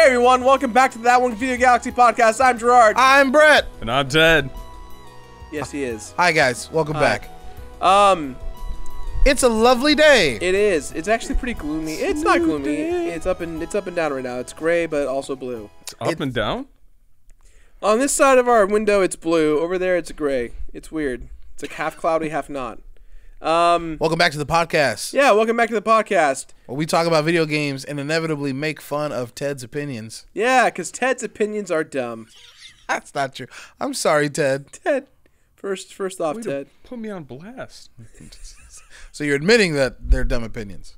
everyone, welcome back to the That One Video Galaxy podcast. I'm Gerard. I'm Brett. And I'm Ted. Yes, he is. Hi guys, welcome back. It's a lovely day. It is. It's actually pretty gloomy. It's not gloomy. It's up and down right now. It's gray, but also blue. It's up and down? On this side of our window, it's blue. Over there, it's gray. It's weird. It's like half cloudy, half not. Welcome back to the podcast. Yeah, welcome back to the podcast. Where we talk about video games and inevitably make fun of Ted's opinions. Yeah, because Ted's opinions are dumb. That's not true. I'm sorry, Ted. Ted, first off, Way Ted. to put me on blast. So you're admitting that they're dumb opinions.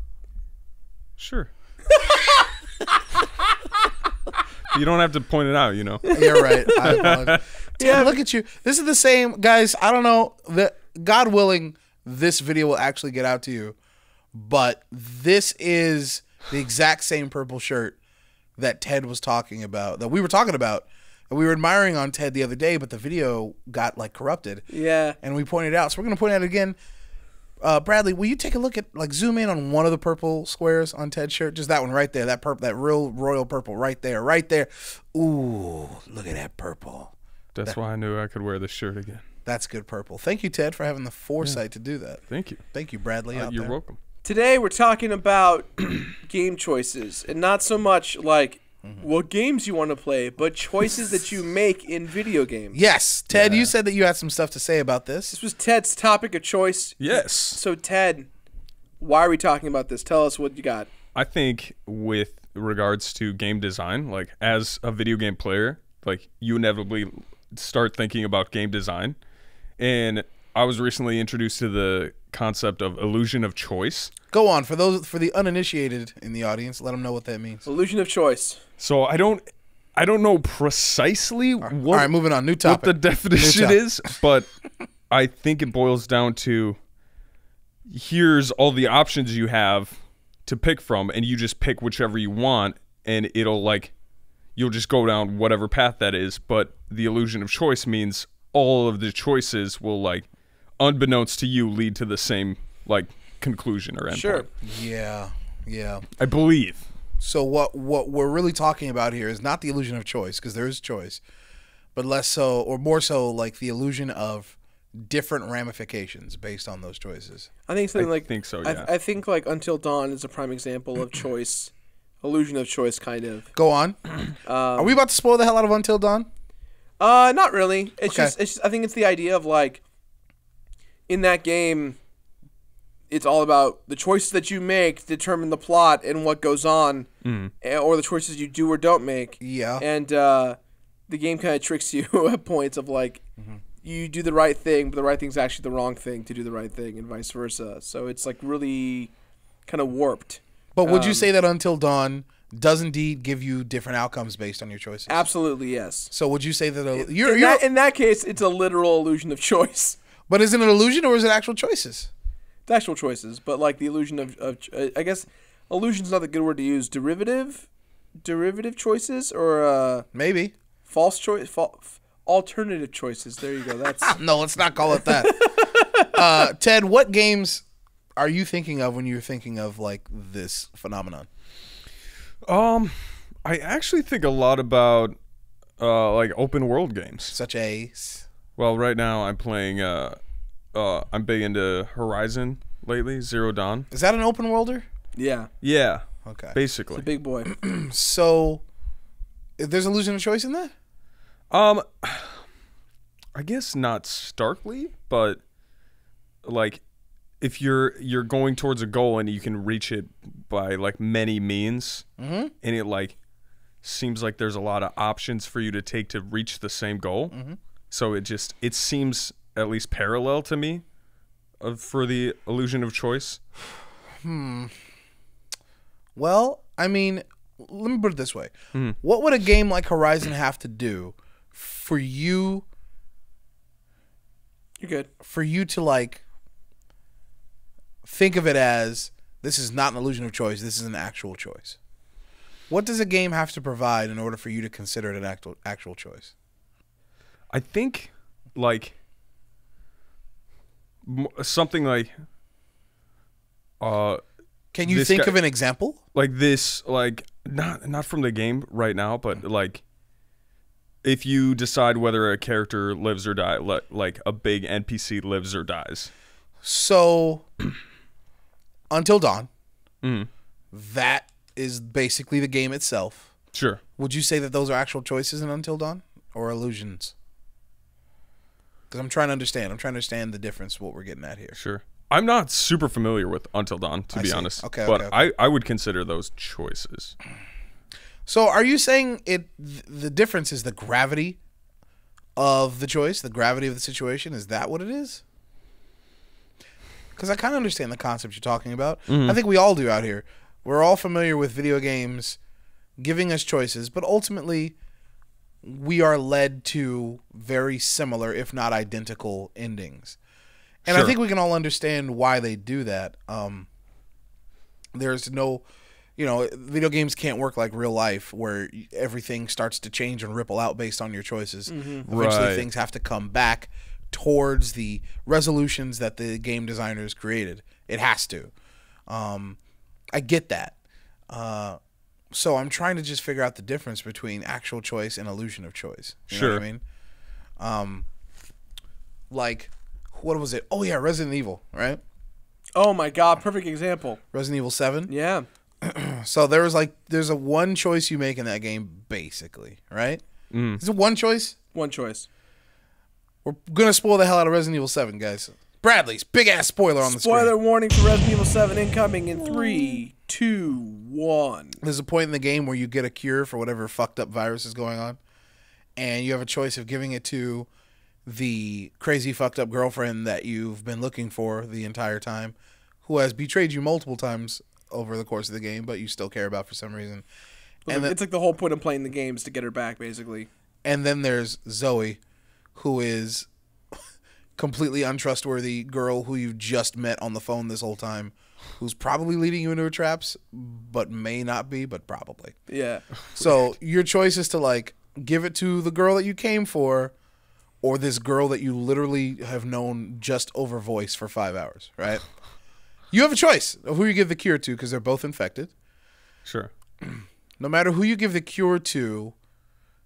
Sure. You don't have to point it out, you know. You're right. I apologize. Ted, Yeah. look at you. This is the same, guys. I don't know. God willing, this video will actually get out to you. But this is the exact same purple shirt that Ted was talking about, that we were talking about, and we were admiring on Ted the other day, but the video got like corrupted. Yeah. And we pointed it out. So we're going to point it out again. Bradley, will you take a look at, like, zoom in on one of the purple squares on Ted's shirt? Just that one right there. That purple, that real royal purple right there. Right there. Ooh, look at that purple. That's why I knew I could wear this shirt again. That's good purple. Thank you, Ted, for having the foresight to do that. Thank you. Thank you, Bradley. Out You're there. welcome. Today we're talking about game choices, and not so much like what games you want to play, but choices that you make in video games. Yes, Ted, you said that you had some stuff to say about this. This was Ted's topic of choice. Yes. So Ted, why are we talking about this? Tell us what you got. I think with regards to game design, like as a video game player, like you inevitably start thinking about game design. And I was recently introduced to the concept of illusion of choice. Go on, for the uninitiated in the audience, let them know what that means. Illusion of choice. So I don't know precisely All right, moving on. New topic. what the definition is, but I think it boils down to here's all the options you have to pick from, and you just pick whichever you want, and it'll like you'll just go down whatever path that is. But the illusion of choice means all of the choices will, like, unbeknownst to you, lead to the same like conclusion or endpoint. Sure. Yeah, yeah. I believe. So what we're really talking about here is not the illusion of choice, because there is choice, but less so, or more so, like the illusion of different ramifications based on those choices. I think something I think so, yeah. I think like Until Dawn is a prime example of choice, illusion of choice, kind of. Go on. Are we about to spoil the hell out of Until Dawn? Not really. It's Okay. just I think it's the idea of, like, in that game, it's all about the choices that you make determine the plot and what goes on, or the choices you do or don't make. Yeah. And the game kind of tricks you at points of, like, you do the right thing, but the right thing's actually the wrong thing to do the right thing, and vice versa. So it's, like, really kind of warped. But would you say that Until Dawn does indeed give you different outcomes based on your choices? Absolutely, yes. So would you say that In that case, it's a literal illusion of choice. But is it an illusion or is it actual choices? It's actual choices, but like the illusion of I guess illusion's not the good word to use. Derivative choices, or Maybe. false choice, alternative choices. There you go. That's No, let's not call it that. Ted, what games are you thinking of when you're thinking of, like, this phenomenon? I actually think a lot about like open world games. Such as... Well, right now I'm playing I'm big into Horizon lately, Zero Dawn. Is that an open worlder? yeah. Yeah. Okay. Basically. It's a big boy. So, there's illusion of choice in that? I guess not starkly, but like if you're going towards a goal and you can reach it by like many means, and it like seems like there's a lot of options for you to take to reach the same goal. So it seems at least parallel to me for the illusion of choice. Well, I mean, let me put it this way. What would a game like Horizon have to do for you You're good. to, like, think of it as, this is not an illusion of choice, this is an actual choice? What does a game have to provide in order for you to consider it an actual choice? I think like something like Can you think of an example? Like this, like not from the game right now, but like if you decide whether a character lives or dies, like a big NPC lives or dies. So, Until Dawn, that is basically the game itself. Sure. Would you say that those are actual choices in Until Dawn or illusions? Because I'm trying to understand. I'm trying to understand the difference, what we're getting at here. Sure. I'm not super familiar with Until Dawn, to be honest. Okay, but okay. I would consider those choices. So are you saying the difference is the gravity of the choice, the gravity of the situation? Is that what it is? Because I kind of understand the concept you're talking about. I think we all do out here. We're all familiar with video games giving us choices, but ultimately we are led to very similar, if not identical, endings. And Sure. I think we can all understand why they do that. There's no, video games can't work like real life where everything starts to change and ripple out based on your choices. Eventually Right. things have to come back towards the resolutions that the game designers created. It has to. I get that. So I'm trying to just figure out the difference between actual choice and illusion of choice. You know what I mean? Like, what was it? Oh yeah, Resident Evil, right? Oh my god, perfect example. Resident Evil 7. Yeah. So there's a one choice you make in that game, basically, right? Is it one choice? One choice. We're gonna spoil the hell out of Resident Evil 7, guys. Bradley's big ass spoiler on the screen. Spoiler warning for Resident Evil 7 incoming in 3, 2, 1. There's a point in the game where you get a cure for whatever fucked up virus is going on, and you have a choice of giving it to the crazy fucked up girlfriend that you've been looking for the entire time, who has betrayed you multiple times over the course of the game, but you still care about for some reason. And It's like the whole point of playing the game is to get her back, basically. And then there's Zoe, who is completely untrustworthy girl who you just met on the phone this whole time, who's probably leading you into her traps, but may not be, but probably. Yeah. So your choice is to like give it to the girl that you came for, or this girl that you literally have known just over voice for 5 hours, right? You have a choice of who you give the cure to because they're both infected. Sure. No matter who you give the cure to,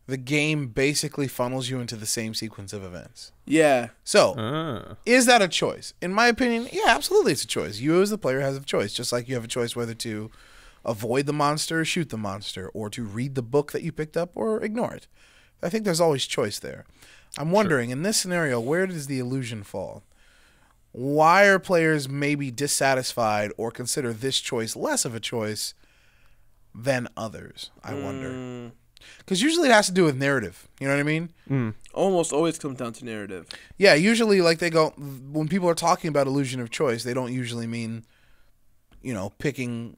the game basically funnels you into the same sequence of events. Yeah. So, is that a choice? In my opinion, yeah, absolutely it's a choice. You as the player has a choice, just like you have a choice whether to avoid the monster or shoot the monster, or to read the book that you picked up or ignore it. I think there's always choice there. I'm wondering, in this scenario, where does the illusion fall? Why are players maybe dissatisfied or consider this choice less of a choice than others? I wonder. Because usually it has to do with narrative. You know what I mean? Almost always comes down to narrative. Yeah, usually like they go, when people are talking about illusion of choice, they don't usually mean, picking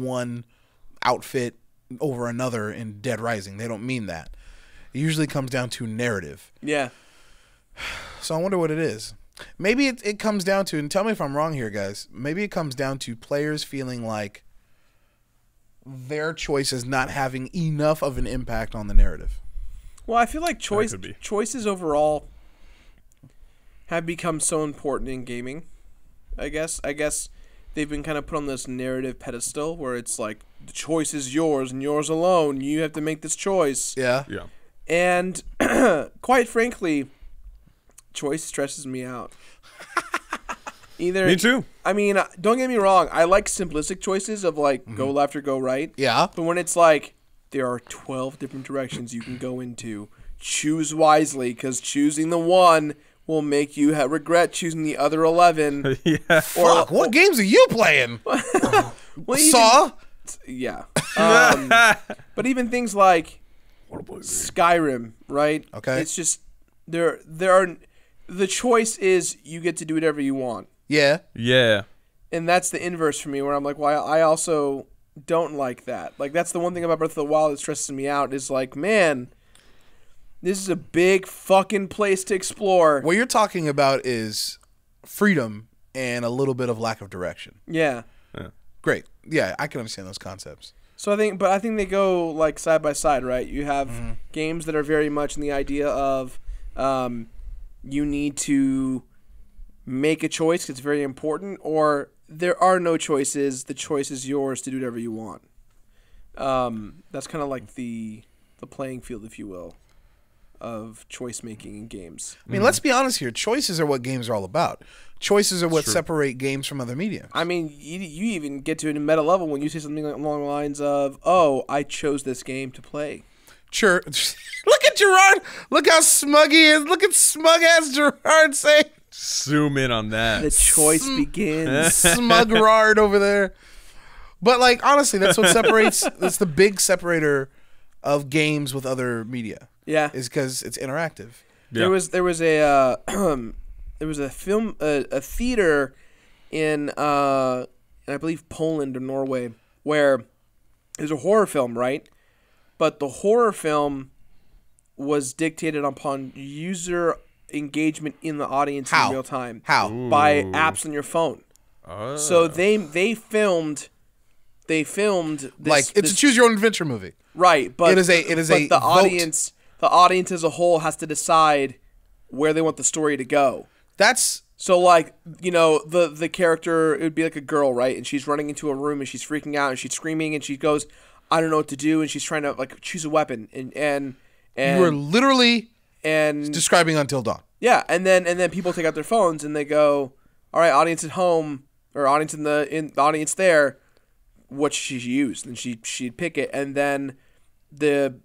one outfit over another in Dead Rising. They don't mean that. It usually comes down to narrative. Yeah. So I wonder what it is. Maybe it comes down to, and tell me if I'm wrong here, guys, maybe it comes down to players feeling like their choice is not having enough of an impact on the narrative. Well, I feel like could be. choices overall have become so important in gaming. I guess they've been kind of put on this narrative pedestal where it's like the choice is yours and yours alone. You have to make this choice. Yeah. Yeah. And quite frankly, choice stresses me out. Me too. I mean, don't get me wrong. I like simplistic choices of like go left or go right. Yeah. But when it's like there are 12 different directions you can go into, choose wisely, because choosing the one will make you regret choosing the other 11. Yeah. Fuck, what games are you playing? Well, Saw? Yeah. But even things like Skyrim, right? Okay. It's just there are the choice is you get to do whatever you want. Yeah. Yeah. And that's the inverse for me, where I'm like, well, I also don't like that. Like, that's the one thing about Breath of the Wild that stresses me out is like, man, this is a big fucking place to explore. What you're talking about is freedom and a little bit of lack of direction. Yeah. Great. Yeah, I can understand those concepts. So I think they go like side by side, right? You have games that are very much in the idea of you need to make a choice 'cause it's very important, or there are no choices. The choice is yours to do whatever you want. That's kind of like the playing field, if you will, of choice making in games. I mean, let's be honest here. Choices are what games are all about. Choices are what separate games from other media. I mean, you even get to a meta level when you say something along the lines of, "Oh, I chose this game to play." Sure. Look at Gerard. Look how smug he is. Look at smug ass Gerard saying. Zoom in on that. The choice begins. Smug Gerard over there. But like honestly, that's what separates. That's the big separator of games with other media. Yeah, is because it's interactive. Yeah. There was a there was a film a theater in I believe Poland or Norway where there's a horror film, right? But the horror film was dictated upon user engagement in the audience in real time. How? By apps on your phone. Oh. So they filmed this, like it's a choose your own adventure movie. Right, but the audience as a whole has to decide where they want the story to go. That's so like, you know, the character, it would be like a girl, right? And she's running into a room and she's freaking out and she's screaming and she goes, I don't know what to do, and she's trying to like choose a weapon and you were literally describing Until Dawn. Yeah, and then people take out their phones and they go, all right, audience at home or audience in the audience there, what should she use? And she'd pick it, and then the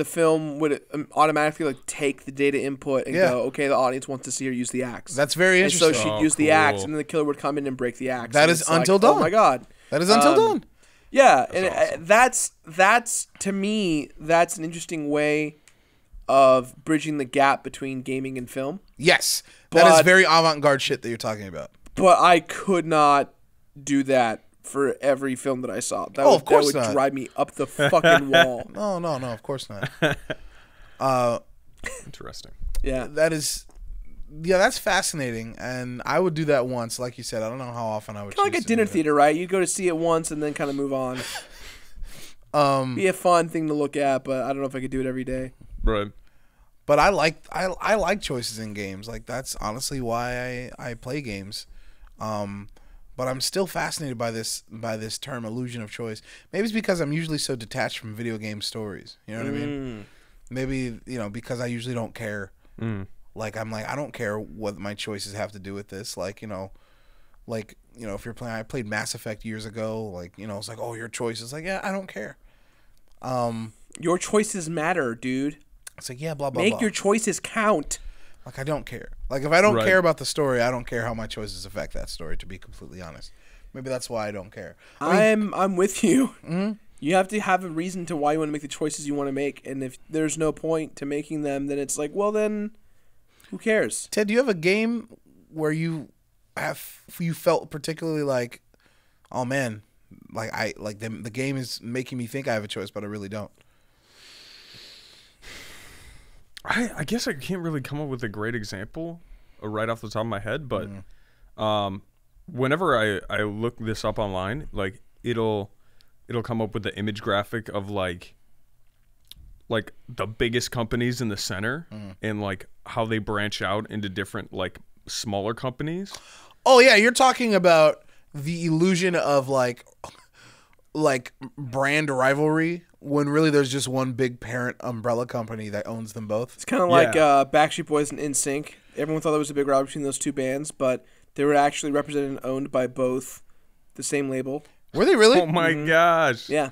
film would automatically like take the data input and go, okay, the audience wants to see her use the axe. That's very interesting. And so she'd use the axe, and then the killer would come in and break the axe. That is Until Dawn. Oh my god, that is Until Dawn. Yeah, That's and that's to me, that's an interesting way of bridging the gap between gaming and film. Yes, that is very avant-garde shit that you're talking about. But I could not do that for every film that I saw. That of course that would not. drive me up the fucking wall. No, of course not. Interesting. Yeah. That's fascinating, and I would do that once. Like you said, I don't know how often I would. Kind of like a dinner theater, right? You go to see it once and then kind of move on. Be a fun thing to look at, but I don't know if I could do it every day. Right. But I like choices in games. Like that's honestly why I play games. But I'm still fascinated by this term illusion of choice. Maybe it's because I'm usually so detached from video game stories. You know what I mean? Maybe, you know, because I usually don't care. Like I'm like, I don't care what my choices have to do with this. Like, you know, if you're playing, I played Mass Effect years ago. Like, you know, it's like, oh, your choices. Like, yeah, I don't care. Your choices matter, dude. It's like, yeah, blah, blah, blah. Make your choices count. Like, I don't care. Like, if I don't care about the story, I don't care how my choices affect that story, to be completely honest. Maybe that's why I don't care. I'm with you. Mm-hmm. You have to have a reason to why you want to make the choices you want to make. And if there's no point to making them, then it's like, well, then who cares? Ted, do you have a game where you felt particularly like, oh, man, like the game is making me think I have a choice, but I really don't? I guess I can't really come up with a great example right off the top of my head, but whenever I look this up online, like it'll come up with the image graphic of like the biggest companies in the center and like how they branch out into different like smaller companies. Oh yeah, you're talking about the illusion of like brand rivalry when really there's just one big parent umbrella company that owns them both. It's kind of like Backstreet Boys and NSYNC. Everyone thought there was a big rivalry between those two bands, but they were actually represented and owned by both the same label. Were they really? Oh my gosh. Yeah.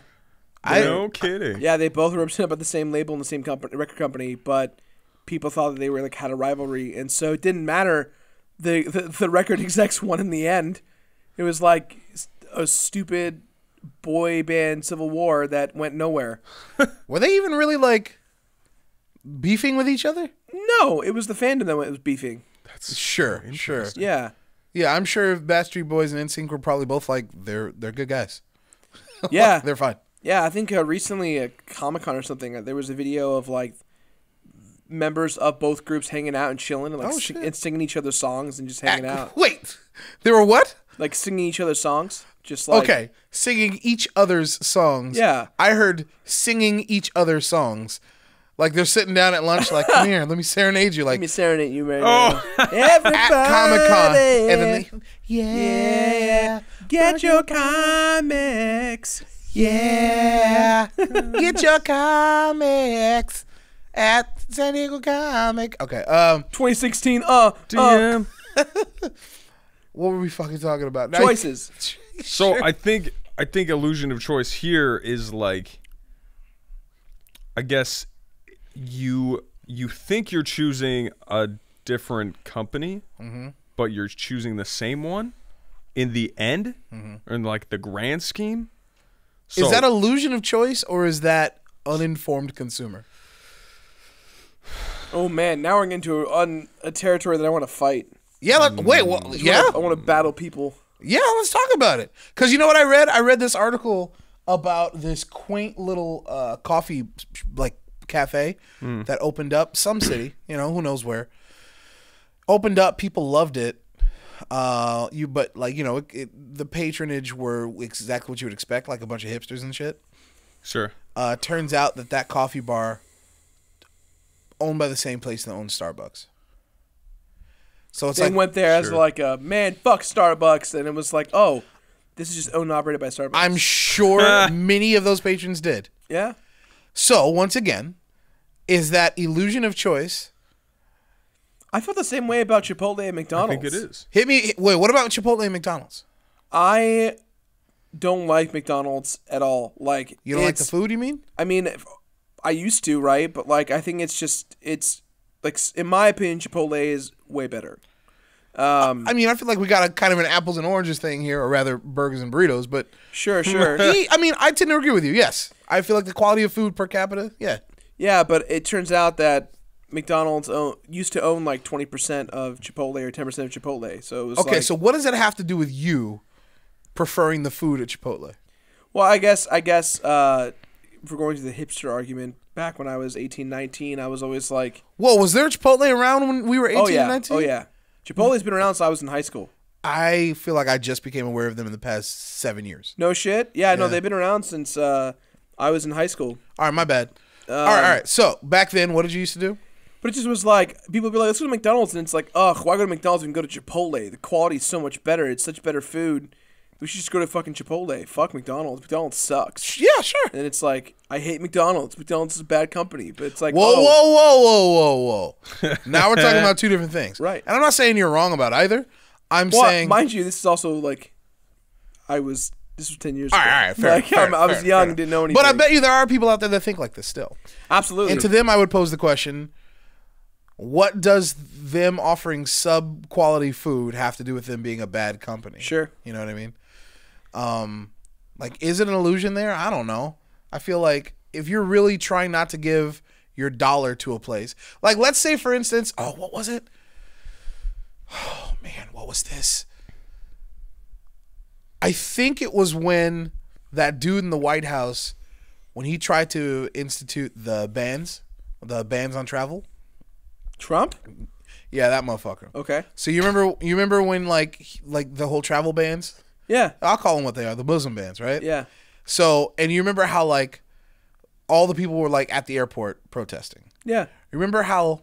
No kidding. Yeah, they both were represented by the same label and the same record company, but people thought that they were like had a rivalry, and so it didn't matter. The record execs won in the end. It was like a stupid boy band civil war that went nowhere. Were they even really like beefing with each other? No, it was the fandom that was beefing. That's sure. Yeah. Yeah, I'm sure Backstreet Boys and NSYNC were probably both like they're good guys. Yeah, they're fine. Yeah, I think recently at Comic-Con or something, there was a video of like members of both groups hanging out and chilling and like and singing each other's songs and just hanging out. Wait, they were what? Like singing each other's songs, just like singing each other's songs. Yeah, I heard singing each other's songs. Like they're sitting down at lunch, like, come here, let me serenade you. Let Like me serenade you right Oh. now. Everybody, at Comic-Con. And then they, yeah, get your comics. yeah, get your comics at San Diego Comic. Okay, 2016. DM. what were we fucking talking about? Now- Choices. So Sure. I think illusion of choice here is like, I guess you think you're choosing a different company, but you're choosing the same one in the end, in like the grand scheme. So, Is that illusion of choice or is that uninformed consumer? Oh man, now we're getting into a territory that I want to fight. Yeah, wait, well, yeah? I want to battle people. Yeah, let's talk about it. Because you know what I read? I read this article about this quaint little coffee like cafe that opened up some city, who knows where. Opened up, people loved it. The patronage were exactly what you would expect, like a bunch of hipsters and shit. sure? Turns out that coffee bar owned by the same place that owns Starbucks. So it's They like went there as Sure. like a man, fuck Starbucks, and it was like, oh, this is just owned and operated by Starbucks. I'm sure many of those patrons did. yeah. So once again, is that illusion of choice? I felt the same way about Chipotle and I McDonald's. think it is. Hit me. Wait, what about Chipotle and McDonald's? I don't like McDonald's at all. Like You don't like the food, you mean? I mean, I used to, right? But like, I think it's like, in my opinion, Chipotle is way better. I mean, I feel like we got a kind of an apples and oranges thing here, or rather burgers and burritos, but Sure. I mean, I tend to agree with you. Yes. I feel like the quality of food per capita, yeah. Yeah, but it turns out that McDonald's used to own like 20% of Chipotle or 10% of Chipotle. So it was Okay, like, so what does that have to do with you preferring the food at Chipotle? well, I guess if we're going to the hipster argument, back when I was 18, 19, I was always like, Whoa, was there Chipotle around when we were 18 oh yeah, and 19? oh yeah. Chipotle's been around since I was in high school. I feel like I just became aware of them in the past 7 years. No shit. Yeah, no, Yeah. they've been around since I was in high school. All right, my bad. All right. So back then, what did you used to do? But it just was like, people would be like, let's go to McDonald's. And it's like, ugh, why go to McDonald's when we can go to Chipotle? The quality's so much better. It's such better food. We should just go to fucking Chipotle. Fuck McDonald's. McDonald's sucks. Yeah, sure. And it's like, I hate McDonald's. McDonald's is a bad company. But it's like, Whoa, oh, whoa. Now we're talking about two different things. Right. And I'm not saying you're wrong about either. I'm well, saying. mind you, this is also like, this was 10 years ago. All right, fair, Like, fair, I was fair, young, fair. didn't know anything. But I bet you there are people out there that think like this still. Absolutely. And to them, I would pose the question: what does them offering sub-quality food have to do with them being a bad company? Sure. You know what I mean? Like, is it an illusion there? I don't know. I feel like if you're really trying not to give your dollar to a place, like let's say for instance, what was it? Oh man, what was this? I think it was when that dude in the White House, when he tried to institute the bans on travel. Trump? Yeah, that motherfucker. Okay. So you remember when like the whole travel bans? Yeah. I'll call them what they are, the Muslim bans, right? Yeah. So, and you remember how like all the people were like at the airport protesting. Yeah. Remember how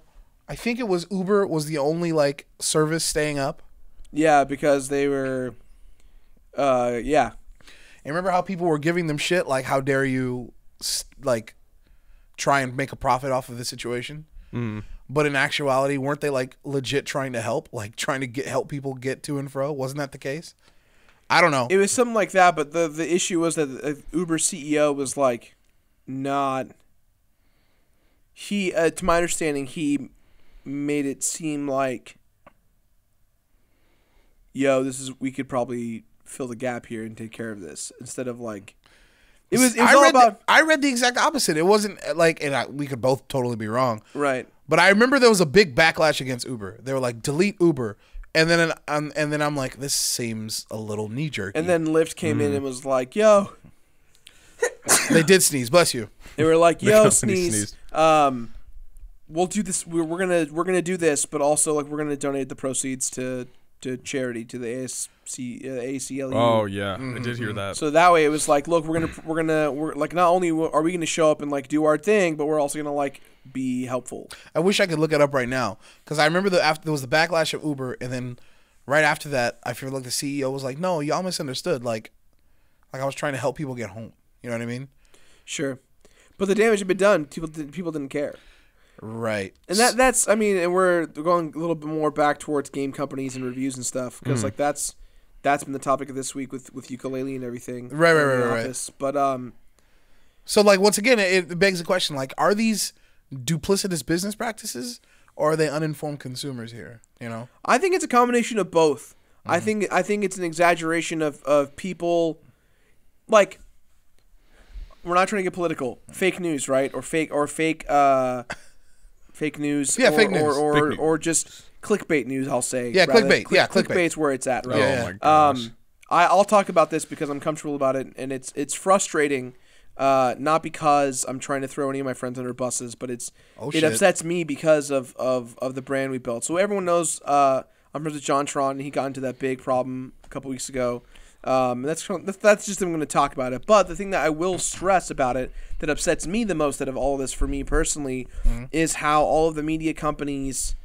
I think it was Uber was the only like service staying up? Yeah, because they were, yeah. And remember how people were giving them shit like, how dare you like try and make a profit off of the situation? But in actuality, weren't they like legit trying to help, like trying to help people get to and fro? Wasn't that the case? I don't know. It was something like that, but the issue was that the Uber CEO was like, not. He, to my understanding, he made it seem like, yo, we could probably fill the gap here and take care of this, instead of like, it was all about. I read the exact opposite. It wasn't like, and we could both totally be wrong. Right. But I remember there was a big backlash against Uber. They were like, delete Uber. And then I'm like, this seems a little knee jerky. And then Lyft came in and was like, yo. They did sneeze. Bless you. They were like, The yo, company Sneeze. sneezed. We'll do this. We're gonna do this, but also like we're gonna donate the proceeds to to charity, to the ACLU. Oh yeah, I did hear that. So that way it was like, look, we're like, not only are we gonna show up and like do our thing, but we're also gonna like be helpful. I wish I could look it up right now because I remember after there was the backlash of Uber, and then right after that, I feel like the CEO was like, "No, y'all misunderstood. Like I was trying to help people get home." You know what I mean? Sure, but the damage had been done. People didn't care. Right. And that's I mean, and we're going a little bit more back towards game companies and reviews and stuff because like that's been the topic of this week with ukulele and everything. Right. But so like once again, it begs the question: like, are these duplicitous business practices, or are they uninformed consumers here? You know, I think it's a combination of both. I think it's an exaggeration of people, like, we're not trying to get political. Fake news, right? Or fake news. Yeah, or, fake news. Or just clickbait news, I'll say. Yeah, rather. clickbait. Clickbait's where it's at, right? Oh my gosh. I'll talk about this because I'm comfortable about it, and it's frustrating. Not because I'm trying to throw any of my friends under buses, but it upsets me because of the brand we built. So everyone knows I'm friends with John Tron, and he got into that big problem a couple weeks ago. And that's just I'm going to talk about it. But the thing that I will stress about it that upsets me the most out of all of this for me personally is how all of the media companies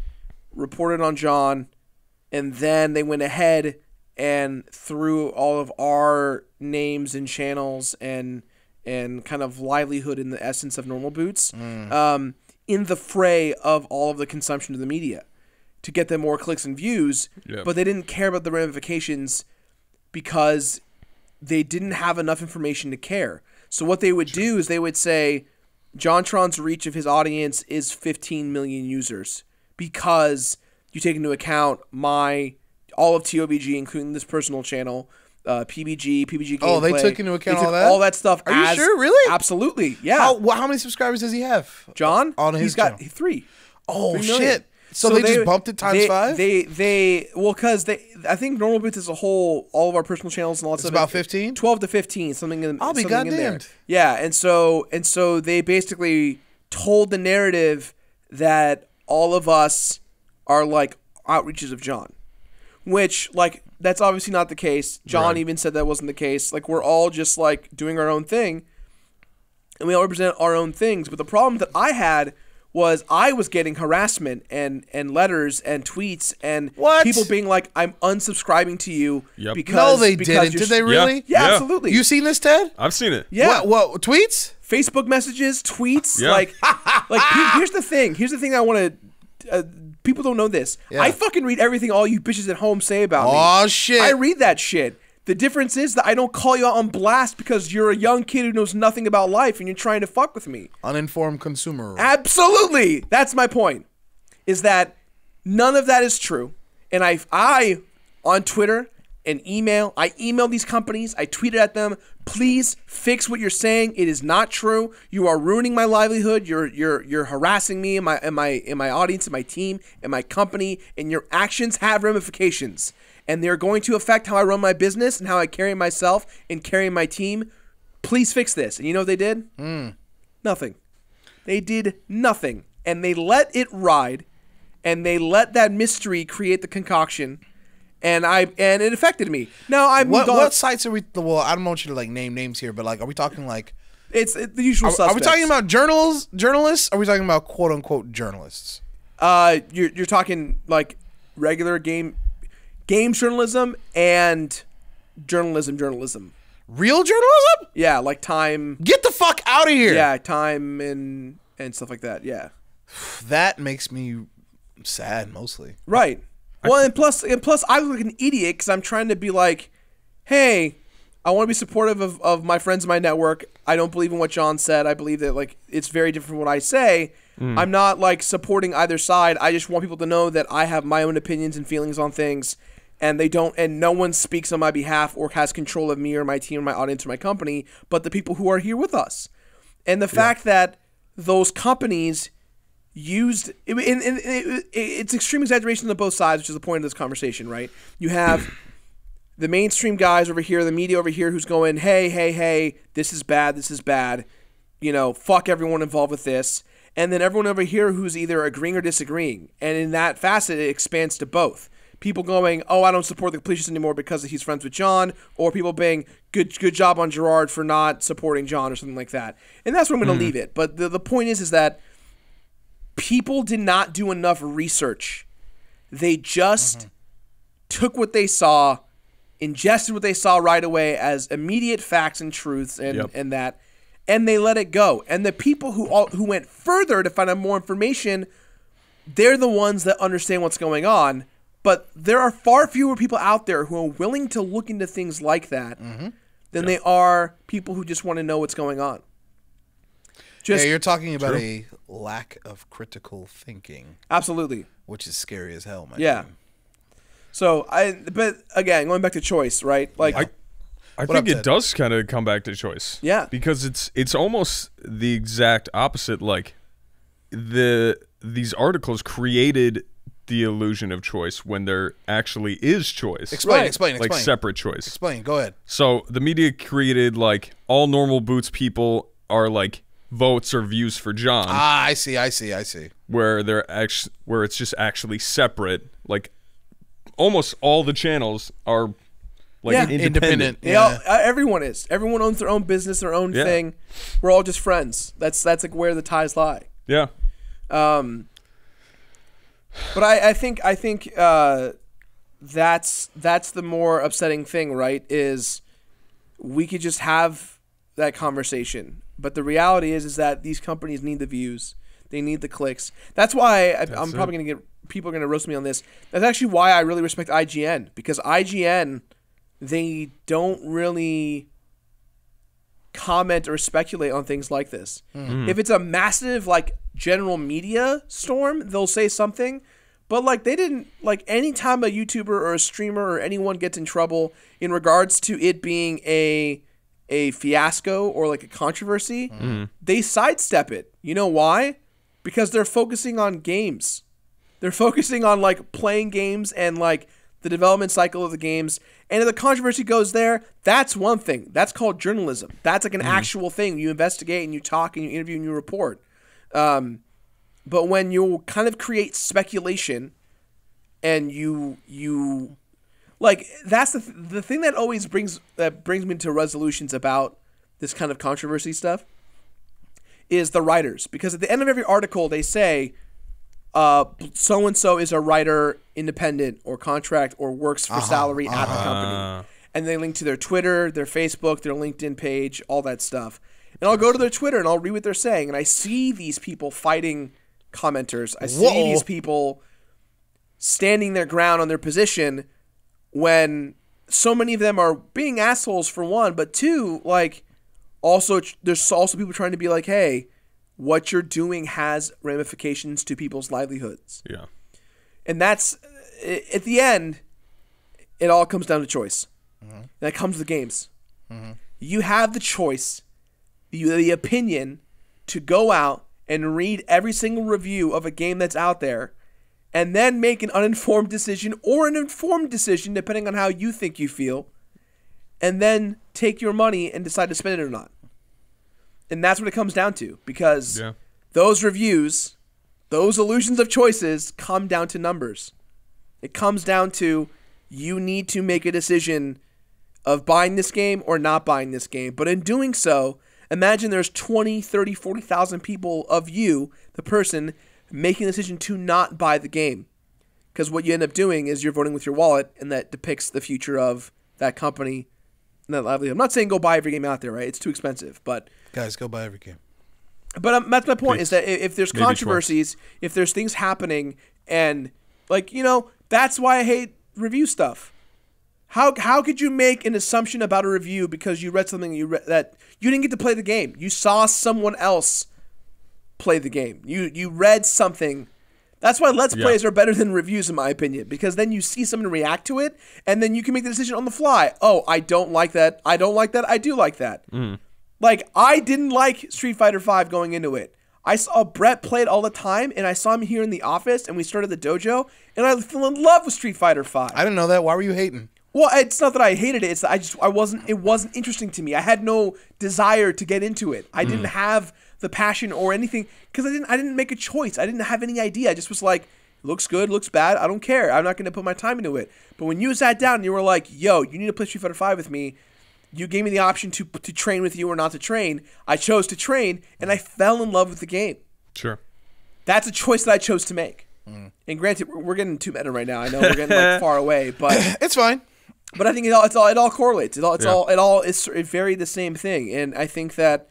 reported on John, and then they went ahead and threw all of our names and channels and kind of livelihood in the essence of Normal Boots in the fray of all of the consumption of the media to get them more clicks and views. Yep. But they didn't care about the ramifications because they didn't have enough information to care. So what they would do is they would say John Tron's reach of his audience is 15 million users because you take into account all of TOBG, including this personal channel, PBG Gameplay. Oh, they took into account all that stuff. Are you sure? Really? Absolutely. Yeah. How many subscribers does he have? John? On his He's got channel? 3. Oh 3 million. shit! So they just bumped it times 5. Because I think Normal Boots as a whole, all of our personal channels and lots It's of about 15, 12 to 15, something in. I'll be something in there. goddamned. Yeah, and so they basically told the narrative that all of us are like outreaches of John, which like that's obviously not the case. John even said that wasn't the case. Like we're all just like doing our own thing, and we all represent our own things. But the problem that I had was I was getting harassment and letters and tweets and people being like, "I'm unsubscribing to you." Yep. Because no, they didn't. Did they really? Yeah, absolutely. You seen this, Ted? I've seen it. Yeah. What tweets? Facebook messages, tweets. Yeah. Like here's the thing. Here's the thing I want to. People don't know this. Yeah. I fucking read everything all you bitches at home say about me. Oh shit! I read that shit. The difference is that I don't call you out on blast because you're a young kid who knows nothing about life and you're trying to fuck with me. Uninformed consumer. Absolutely. That's my point. Is that none of that is true. And I on Twitter and I email these companies, I tweeted at them, please fix what you're saying. It is not true. You are ruining my livelihood. You're harassing me and my audience and my team and my company, and your actions have ramifications. And they're going to affect how I run my business and how I carry myself and carry my team. Please fix this. And you know what they did? Nothing. They did nothing. And they let it ride. And they let that mystery create the concoction. And it affected me. Now I'm what sites are we? Well, I don't want you to like name names here, but like, are we talking like? It's the usual suspects. Are we talking about journalists? Are we talking about quote unquote journalists? You're talking like regular game journalism and journalism. Real journalism? Yeah, like Time. Get the fuck out of here. Yeah, Time and stuff like that. Yeah. That makes me sad mostly. Right. Well, and plus I look like an idiot because I'm trying to be like, hey, I want to be supportive of my friends in my network. I don't believe in what John said. I believe that like it's very different from what I say. I'm not like supporting either side. I just want people to know that I have my own opinions and feelings on things. And no one speaks on my behalf or has control of me or my team or my audience or my company, but the people who are here with us. And the fact that those companies used it's extreme exaggeration on both sides, which is the point of this conversation, right? You have the mainstream guys over here, the media over here, who's going, hey, this is bad, you know, fuck everyone involved with this. And then everyone over here who's either agreeing or disagreeing. And in that facet, it expands to both. people going, oh, I don't support the Completionist anymore because he's friends with John, or people being, good job on Gerard for not supporting John or something like that. And that's where I'm going to leave it. But the point is that people did not do enough research. They just took what they saw, ingested what they saw right away as immediate facts and truths and that, and they let it go. And the people who went further to find out more information, they're the ones that understand what's going on. But there are far fewer people out there who are willing to look into things like that than they are people who just want to know what's going on. You're talking about a lack of critical thinking. Absolutely. Which is scary as hell, man. Yeah. So, but again, going back to choice, right? Like, I think it does kind of come back to choice. Yeah. Because it's almost the exact opposite. Like, these articles created the illusion of choice when there actually is choice. Explain. Like separate choice. Explain. Go ahead. So the media created like all normal Boots people are like votes or views for John. Ah, I see. Where it's just actually separate. Like almost all the channels are like independent. Yeah, everyone is. Everyone owns their own business, their own thing. We're all just friends. That's like where the ties lie. Yeah. But I think that's the more upsetting thing, right? Is we could just have that conversation, but the reality is that these companies need the views, they need the clicks. That's why I'm probably gonna get people are gonna roast me on this. That's actually why I really respect IGN, because IGN, they don't really comment or speculate on things like this. If it's a massive like general media storm, they'll say something, but like they didn't, like any time a YouTuber or a streamer or anyone gets in trouble in regards to it being a fiasco or like a controversy, they sidestep it. You know why? Because they're focusing on games. They're focusing on like playing games and like the development cycle of the games. And if the controversy goes there, that's one thing. That's called journalism. That's like an actual thing. You investigate and you talk and you interview and you report. But when you kind of create speculation and you like, that's the thing that always brings me to resolutions about this kind of controversy stuff is the writers. Because at the end of every article, they say, so-and-so is a writer, independent or contract or works for salary at the company. And they link to their Twitter, their Facebook, their LinkedIn page, all that stuff. And I'll go to their Twitter and I'll read what they're saying. And I see these people fighting commenters. I see these people standing their ground on their position when so many of them are being assholes for one, but two, like, also there's also people trying to be like, hey, what you're doing has ramifications to people's livelihoods. Yeah. And that's, at the end, it all comes down to choice. And that comes to the games. You have the choice, the opinion, to go out and read every single review of a game that's out there and then make an uninformed decision or an informed decision, depending on how you think you feel, and then take your money and decide to spend it or not. And that's what it comes down to, because those reviews, those illusions of choices come down to numbers. It comes down to you need to make a decision of buying this game or not buying this game. But in doing so, imagine there's 20, 30, 40,000 people of you, the person, making the decision to not buy the game. Because what you end up doing is you're voting with your wallet, and that depicts the future of that company and that livelihood. I'm not saying go buy every game out there, right? It's too expensive, but... Guys, go buy every game. But that's my point, is that if there's controversies, if there's things happening, and, like, you know, that's why I hate review stuff. How could you make an assumption about a review because you read something that you didn't get to play the game? You saw someone else play the game. You read something. That's why Let's Plays are better than reviews, in my opinion, because then you see someone react to it, and then you can make the decision on the fly. Oh, I don't like that. I don't like that. I do like that. Like, I didn't like Street Fighter V going into it. I saw Brett play it all the time, and I saw him here in the office, and we started the dojo, and I fell in love with Street Fighter V. I didn't know that. Why were you hating? Well, it's not that I hated it. It's that it wasn't interesting to me. I had no desire to get into it. I didn't have the passion or anything because I didn't make a choice. I didn't have any idea. I just was like, Looks good, looks bad. I don't care. I'm not going to put my time into it. But when you sat down and you were like, yo, you need to play Street Fighter 5 with me, you gave me the option to train with you or not to train. I chose to train, and I fell in love with the game. Sure. That's a choice that I chose to make. And granted, we're getting too meta right now. I know we're getting like far away, but It's fine. but I think it all correlates. It all is very the same thing. And I think that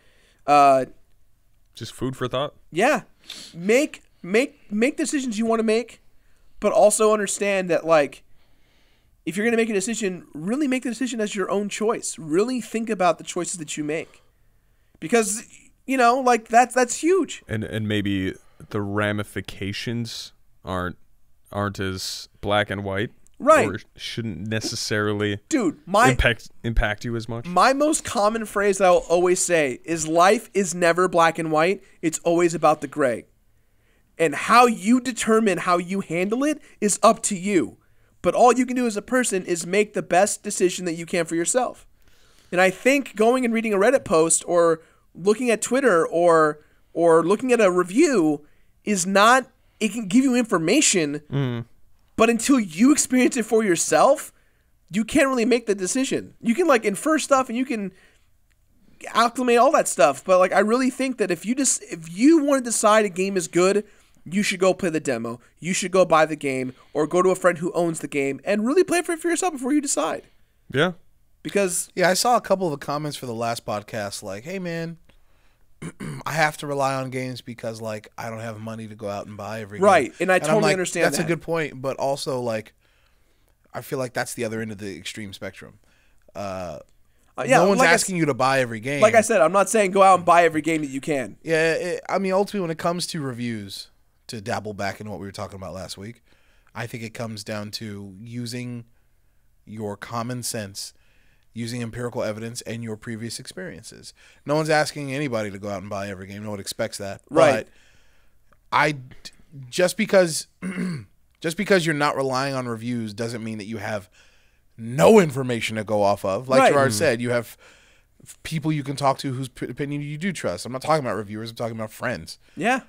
just food for thought. yeah, make decisions you want to make, but also understand that like if you're going to make a decision, really make the decision as your own choice. Really think about the choices that you make. Because like that's huge. And maybe the ramifications aren't as black and white, right? Or shouldn't necessarily, dude. Impact you as much. My most common phrase that I'll always say is, "Life is never black and white. It's always about the gray." And how you determine how you handle it is up to you. But all you can do as a person is make the best decision that you can for yourself. And I think going and reading a Reddit post or looking at Twitter or looking at a review is not. It can give you information, but until you experience it for yourself, you can't really make the decision. You can like infer stuff and you can acclimate all that stuff, but like I really think that if you want to decide a game is good, you should go play the demo. You should go buy the game or go to a friend who owns the game and really play for it for yourself before you decide. Yeah. Because I saw a couple of the comments for the last podcast like, "Hey man, I have to rely on games because like I don't have money to go out and buy every game." Right, and I totally I'm like, understand that's that. a good point, but also like I feel like that's the other end of the extreme spectrum. No one's like asking you to buy every game. Like I said, I'm not saying go out and buy every game that you can. Yeah, I mean, ultimately, when it comes to reviews, to dabble back in what we were talking about last week, I think it comes down to using your common sense, using empirical evidence, and your previous experiences. No one's asking anybody to go out and buy every game. No one expects that. Right. But just because you're not relying on reviews doesn't mean that you have no information to go off of. Like Gerard said, you have people you can talk to whose opinion you do trust. I'm not talking about reviewers. I'm talking about friends. Yeah.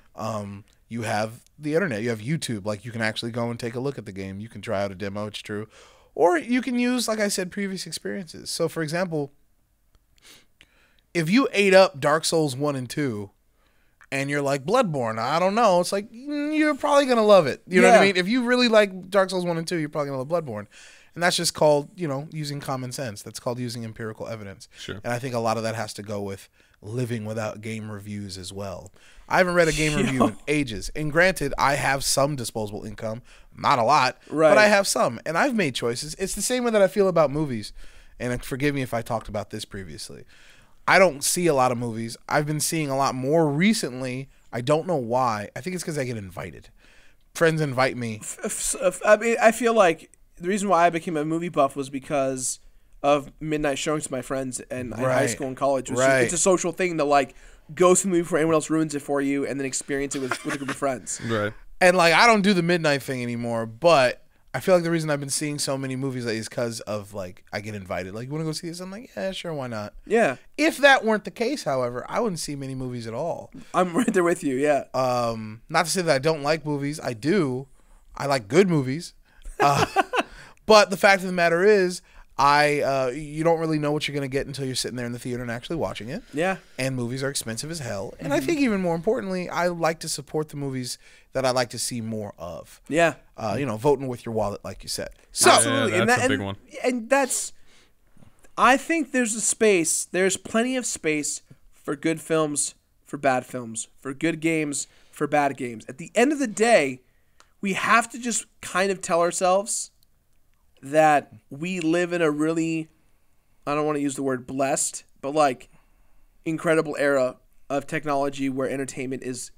You have the internet. You have YouTube. Like you can actually go and take a look at the game. You can try out a demo. It's true. Or you can use, like I said, previous experiences. So, for example, if you ate up Dark Souls 1 and 2 and you're like, Bloodborne, I don't know. It's like, you're probably going to love it. You know what I mean? If you really like Dark Souls 1 and 2, you're probably going to love Bloodborne. And that's just called, using common sense. That's called using empirical evidence. Sure. And I think a lot of that has to go with living without game reviews as well. I haven't read a game review in ages. And granted, I have some disposable income. Not a lot, but I have some. And I've made choices. It's the same way that I feel about movies. And forgive me if I talked about this previously. I don't see a lot of movies. I've been seeing a lot more recently. I don't know why. I think it's because I get invited. Friends invite me. I mean, I feel like the reason why I became a movie buff was because of midnight showings to my friends in high school and college. It's a social thing to like go to the movie before anyone else ruins it for you and then experience it with a group of friends. Right. And like I don't do the midnight thing anymore, but I feel like the reason I've been seeing so many movies lately is because of like I get invited. Like, you want to go see this? I'm like, yeah, sure, why not? Yeah. If that weren't the case, however, I wouldn't see many movies at all. I'm right there with you. Yeah. Not to say that I don't like movies. I do. I like good movies. But the fact of the matter is, you don't really know what you're going to get until you're sitting there in the theater and actually watching it. Yeah. And movies are expensive as hell. And I think even more importantly, I like to support the movies that I like to see more of. Yeah. Voting with your wallet, like you said. So, absolutely. Yeah, that's a big one. And I think there's plenty of space for good films, for bad films, for good games, for bad games. At the end of the day, we have to just kind of tell ourselves that we live in a really, I don't want to use the word blessed, but like incredible era of technology where entertainment is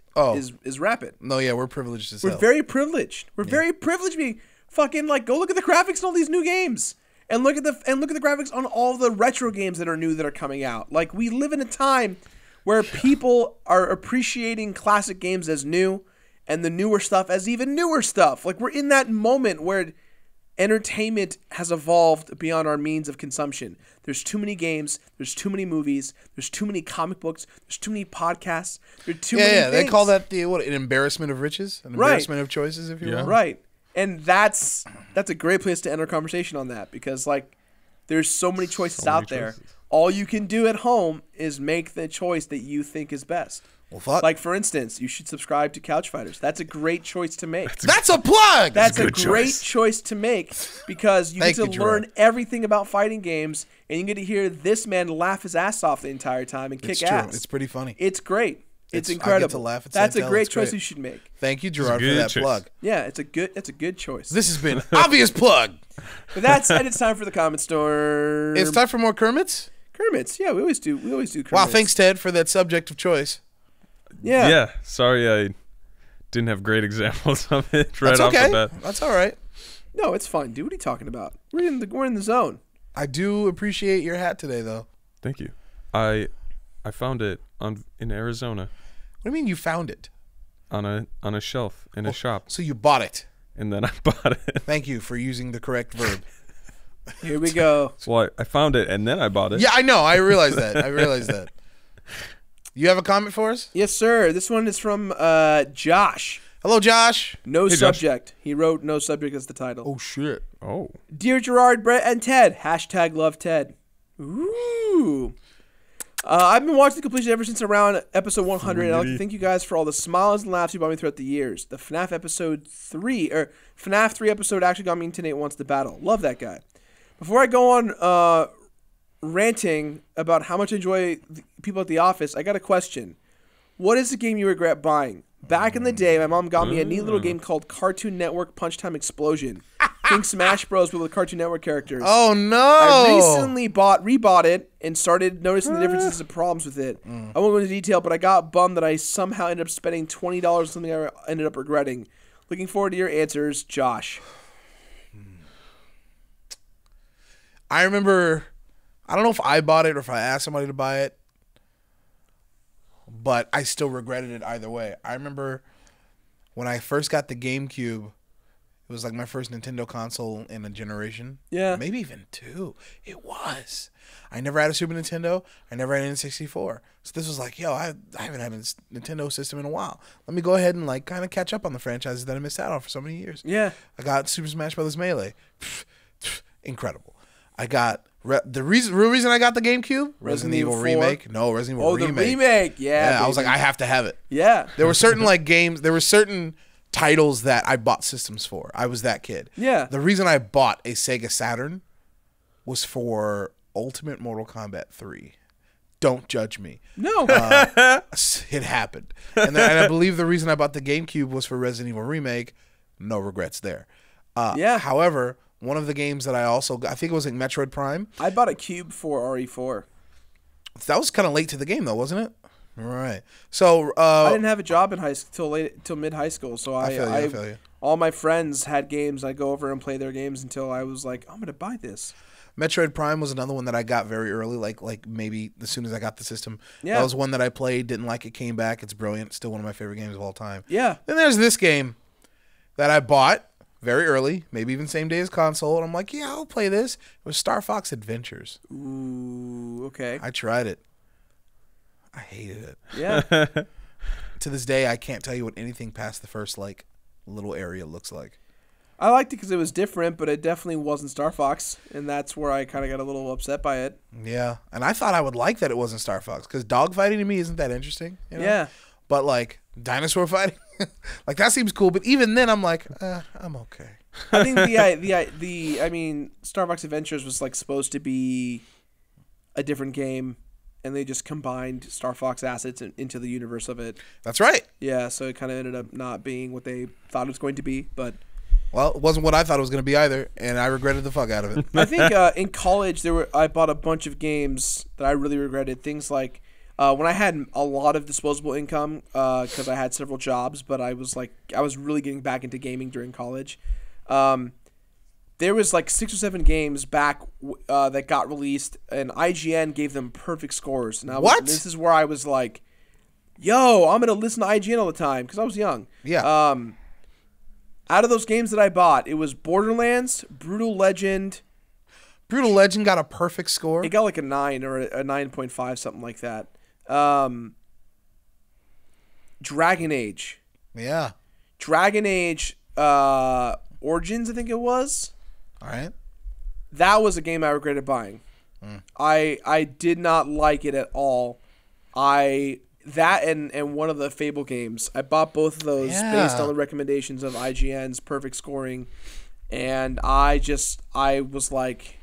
rapid. No, yeah, we're privileged as We're hell. very privileged. We're very privileged. We fucking like go look at the graphics on all these new games, and look at the graphics on all the retro games that are new that are coming out. Like, we live in a time where people are appreciating classic games as new, and the newer stuff as even newer stuff. Like, we're in that moment where entertainment has evolved beyond our means of consumption. There's too many games. There's too many movies. There's too many comic books. There's too many podcasts. There's too many things. They call that an embarrassment of riches, an embarrassment of choices, if you will. Right, and that's a great place to end our conversation on that because like there's so many choices out there. All you can do at home is make the choice that you think is best. Well, fuck. Like, for instance, you should subscribe to Couch Fighters. That's a great choice to make. That's a plug! That's a great choice to make because you get to learn everything about fighting games, and you get to hear this man laugh his ass off the entire time and kick ass. It's pretty funny. It's great. It's incredible. I get to laugh at That's a great choice you should make. Thank you, Gerard, for that plug. Yeah, it's a good choice. This has been Obvious Plug. But that said, it's time for the comment storm. It's time for more Kermits? Kermits, yeah, we always do Kermits. Wow, thanks, Ted, for that subject of choice. Yeah. Yeah, sorry I didn't have great examples of it That's off okay. the bat. That's all right. No, it's fine, dude. What are you talking about? We're in the zone. I do appreciate your hat today, though. Thank you. I found it in Arizona What do you mean you found it? on a shelf in a shop, So you bought it. and then I bought it. Thank you for using the correct verb. Here we go. Well, I found it and then I bought it. Yeah, I know. I realize that. You have a comment for us? Yes, sir. This one is from Josh. Hello, Josh. No Hey, Josh. subject. He wrote no subject as the title. Oh, shit. Oh. Dear Gerard, Brett, and Ted. # love Ted. Ooh. I've been watching the completion ever since around episode 100, and I'd like to thank you guys for all the smiles and laughs you brought me throughout the years. The FNAF episode 3, or FNAF 3 episode actually got me into Nate Wants to Battle. Love that guy. Before I go on ranting about how much I enjoy people at the office, I got a question. What is the game you regret buying? Back in the day, my mom got me a neat little game called Cartoon Network Punch Time Explosion. Think Smash Bros. But with Cartoon Network characters. Oh, no. I recently rebought it and started noticing the differences and problems with it. I won't go into detail, but I got bummed that I somehow ended up spending $20 on something I ended up regretting. Looking forward to your answers, Josh. I remember, I don't know if I bought it or if I asked somebody to buy it, but I still regretted it either way. I remember when I first got the GameCube, it was like my first Nintendo console in a generation. Yeah. Maybe even two. It was. I never had a Super Nintendo. I never had an N64. So this was like, yo, I haven't had a Nintendo system in a while. Let me go ahead and like kind of catch up on the franchises that I missed out on for so many years. Yeah. I got Super Smash Bros. Melee. Incredible. I got the real reason I got the GameCube, Resident Evil 4? Remake. No, Resident Evil Remake. The remake. Yeah, I was like, I have to have it. Yeah. There were certain like games, there were certain titles that I bought systems for. I was that kid. Yeah. The reason I bought a Sega Saturn was for Ultimate Mortal Kombat 3. Don't judge me. No. It happened. And I believe the reason I bought the GameCube was for Resident Evil Remake. No regrets there. Yeah. However, one of the games that I think it was like Metroid Prime. I bought a cube for RE4. That was kind of late to the game though, wasn't it? Right. So I didn't have a job in high school till mid high school, so I feel you. All my friends had games. I go over and play their games until I was like, I'm gonna buy this. Metroid Prime was another one that I got very early, like maybe as soon as I got the system. Yeah. That was one that I played, didn't like it, came back. It's brilliant. It's still one of my favorite games of all time. Yeah. Then there's this game that I bought very early, maybe even same day as console, and I'm like, yeah, I'll play this. It was Star Fox Adventures. Ooh, okay. I tried it. I hated it. Yeah. To this day, I can't tell you what anything past the first like little area looks like. I liked it because it was different, but it definitely wasn't Star Fox, and that's where I kind of got a little upset by it. Yeah, and I thought I would like that it wasn't Star Fox because dogfighting to me isn't that interesting. You know? Yeah. But like dinosaur fighting, like that seems cool. But even then, I'm like, I'm okay. I think I mean, Star Fox Adventures was like supposed to be a different game, and they just combined Star Fox assets into the universe of it. That's right. Yeah, so it kind of ended up not being what they thought it was going to be, but. Well, it wasn't what I thought it was going to be either, and I regretted the fuck out of it. I think in college I bought a bunch of games that I really regretted. Things like when I had a lot of disposable income because I had several jobs, but I was really getting back into gaming during college. There was like 6 or 7 games back that got released, and IGN gave them perfect scores. And this is where I was like, "Yo, I'm gonna listen to IGN all the time" because I was young. Yeah. Out of those games that I bought, it was Borderlands, Brutal Legend. Brutal Legend got a perfect score. It got like a 9 or a 9.5, something like that. Dragon Age. Yeah. Dragon Age Origins, I think it was. All right. That was a game I regretted buying. I did not like it at all. That and one of the Fable games. I bought both of those based on the recommendations of IGN's perfect scoring, and I was like,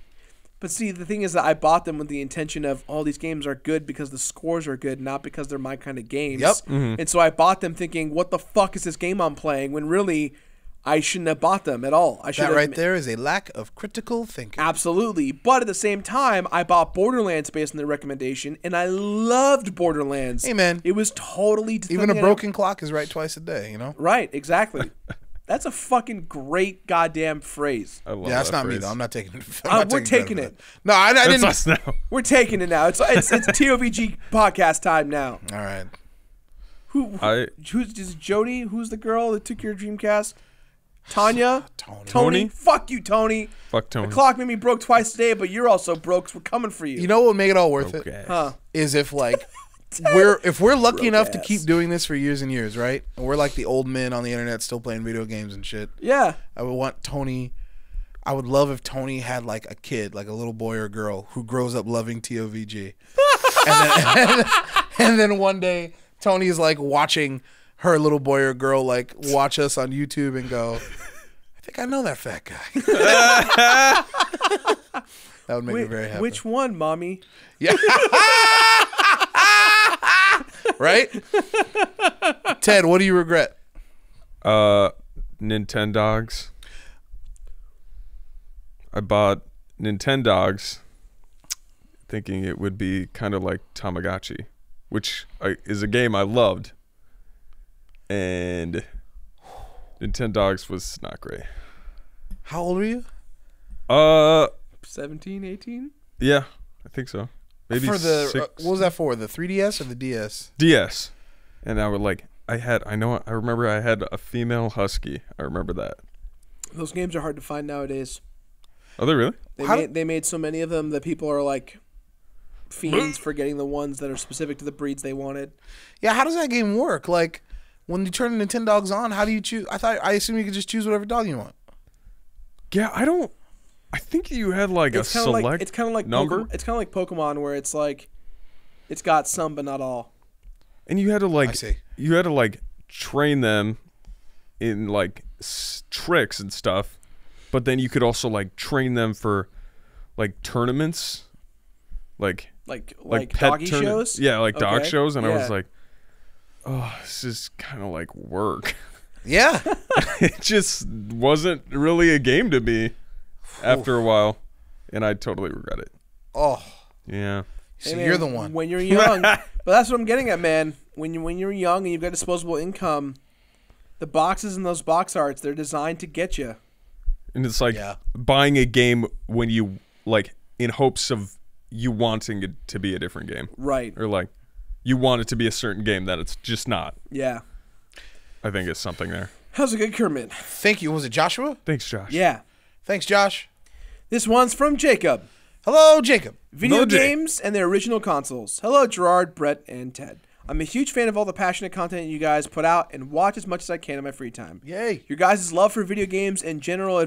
but see, the thing is that I bought them with the intention of all these games are good because the scores are good, not because they're my kind of games. Yep. And so I bought them thinking, what the fuck is this game I'm playing? When really, I shouldn't have bought them at all. That right there is a lack of critical thinking. Absolutely. But at the same time, I bought Borderlands based on the recommendation, and I loved Borderlands. Hey, man. It was totally... Even a broken clock is right twice a day, you know? Right, exactly. That's a fucking great goddamn phrase. I love That's that not me, phrase. though. I'm not taking it. We're taking it. No, I That's didn't. us now. We're taking it now. It's TOVG podcast time now. All right. Who's Jody? Who's the girl that took your Dreamcast? Tanya? Tony. Fuck you, Tony. Fuck Tony. The clock made me broke twice today, but you're also broke, 'cause we're coming for you. You know what would make it all worth Okay. it? Huh. Is if like we're lucky enough to ass. keep doing this for years and years, right? And we're like the old men on the internet still playing video games and shit. Yeah. I would want Tony. I would love if Tony had like a kid, like a little boy or girl, who grows up loving TOVG, and then one day Tony's like watching her little boy or girl like watch us on YouTube and go, I think I know that fat guy. That would make me very happy. Which one, mommy? Yeah. Right? Ted, what do you regret? Nintendogs. I bought Nintendogs thinking it would be kind of like Tamagotchi, which is a game I loved. And Nintendogs was not great. How old were you? 17, 18? Yeah, I think so. Maybe For the 6. what was that for? The 3DS or the DS? DS. And I would like I remember I had a female husky. I remember that. Those games are hard to find nowadays. Are they really? They made so many of them that people are like fiends for getting the ones that are specific to the breeds they wanted. Yeah, how does that game work? Like when you turn the Nintendogs on, how do you choose? I assume you could just choose whatever dog you want. Yeah, I think you had like a select it's kind of like number. It's kind of like Pokemon, where it's like it's got some but not all. And you had to like I see. you had to like train them in like tricks and stuff, but then you could also like train them for like tournaments, like pet pet doggy shows. Yeah, like dog Okay. shows, and I Yeah. was like, oh, this is kind of like work. Yeah. It just wasn't really a game to me after a while, and I totally regret it. Oh, Yeah. so Hey, man, you're the one. when you're young. But that's what I'm getting at, man. When you're young and you've got disposable income, the boxes in those box arts, they're designed to get you. And it's like Yeah. buying a game when you like in hopes of you wanting it to be a different game, Right. or like you want it to be a certain game that it's just not. Yeah. I think it's something there. How's it good, Kermit? Thank you. Was it Joshua? Thanks, Josh. Yeah. Thanks, Josh. This one's from Jacob. Hello, Jacob. Video Hello, Jay. games and their original consoles. Hello, Gerard, Brett, and Ted. I'm a huge fan of all the passionate content you guys put out and watch as much as I can in my free time. Yay. Your guys' love for video games and general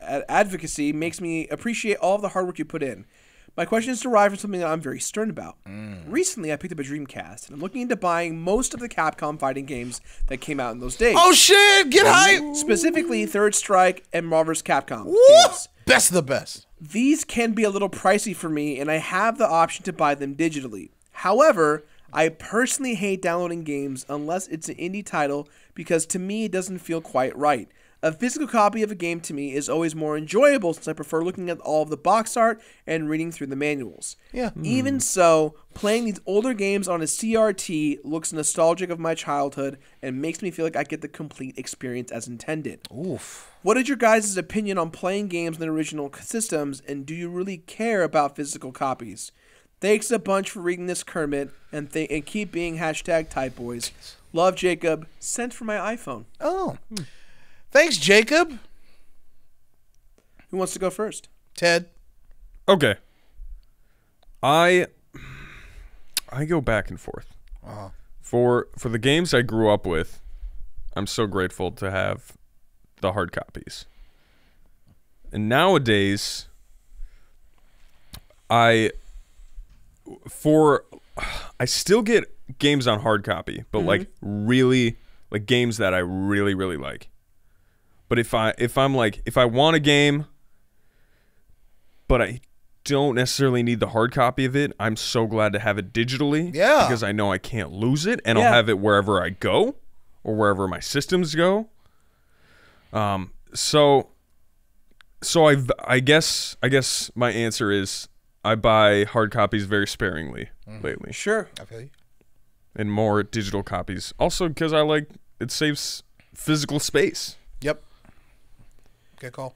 advocacy makes me appreciate all of the hard work you put in. My question is derived from something that I'm very stern about. Recently, I picked up a Dreamcast, and I'm looking into buying most of the Capcom fighting games that came out in those days. Oh, shit. Get hype. Specifically, Third Strike and Marvel vs. Capcom Woo! games. Best of the best. These can be a little pricey for me, and I have the option to buy them digitally. However, I personally hate downloading games unless it's an indie title because to me it doesn't feel quite right. A physical copy of a game to me is always more enjoyable since I prefer looking at all of the box art and reading through the manuals. Yeah. Even so, playing these older games on a CRT looks nostalgic of my childhood and makes me feel like I get the complete experience as intended. Oof. What is your guys' opinion on playing games on the original systems, and do you really care about physical copies? Thanks a bunch for reading this, Kermit, and keep being #typeboys. Love, Jacob. Sent from my iPhone. Oh. Thanks, Jacob. Who wants to go first? Ted. Okay. I go back and forth. Uh-huh. For the games I grew up with, I'm so grateful to have the hard copies. And nowadays, I still get games on hard copy, but like really like games that I really really like. But if I want a game, but I don't necessarily need the hard copy of it, I'm so glad to have it digitally. Yeah. Because I know I can't lose it, and Yeah. I'll have it wherever I go or wherever my systems go. So I guess my answer is I buy hard copies very sparingly lately, Sure. I feel you. and more digital copies. Also because I like it saves physical space. Yep. Good call.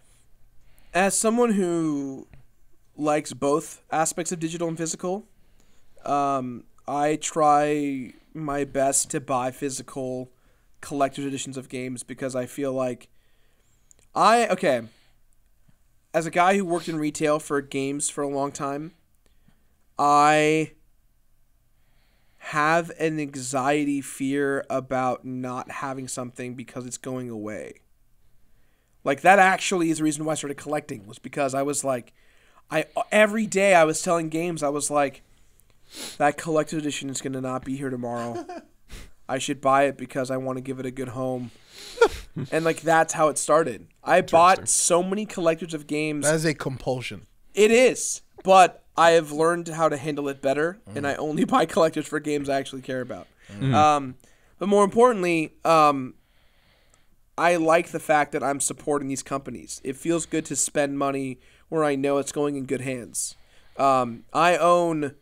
As someone who likes both aspects of digital and physical, I try my best to buy physical collector's editions of games because I feel like as a guy who worked in retail for games for a long time, I have an anxiety fear about not having something because it's going away. Like, that actually is the reason why I started collecting, was because I was like, every day I was telling games, I was like, that collector's edition is going to not be here tomorrow. I should buy it because I want to give it a good home. And, like, that's how it started. I bought so many collectors of games. That is a compulsion. It is, but I have learned how to handle it better, and I only buy collectors for games I actually care about. But more importantly, I like the fact that I'm supporting these companies. It feels good to spend money where I know it's going in good hands. I own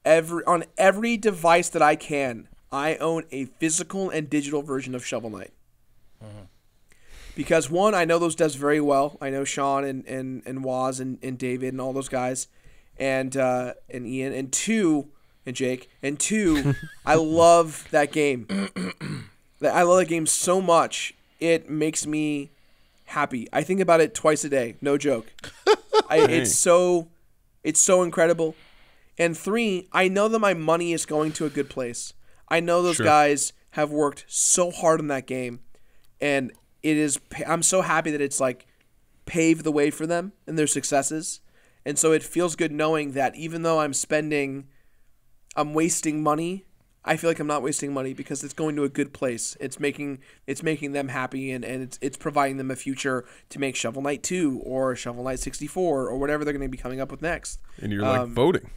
on every device that I can. I own a physical and digital version of Shovel Knight. Because one, I know those does very well. I know Sean and Waz and David and all those guys, and Ian, and Jake, and two, I love that game. I love that game so much. It makes me happy. I think about it twice a day. No joke. It's so incredible. And three, I know that my money is going to a good place. I know those guys have worked so hard on that game, and I'm so happy that it's like paved the way for them and their successes. And so it feels good knowing that even though I'm wasting money, I feel like I'm not wasting money because it's going to a good place. It's making them happy, and it's providing them a future to make Shovel Knight 2 or Shovel Knight 64 or whatever they're going to be coming up with next. And you're like voting.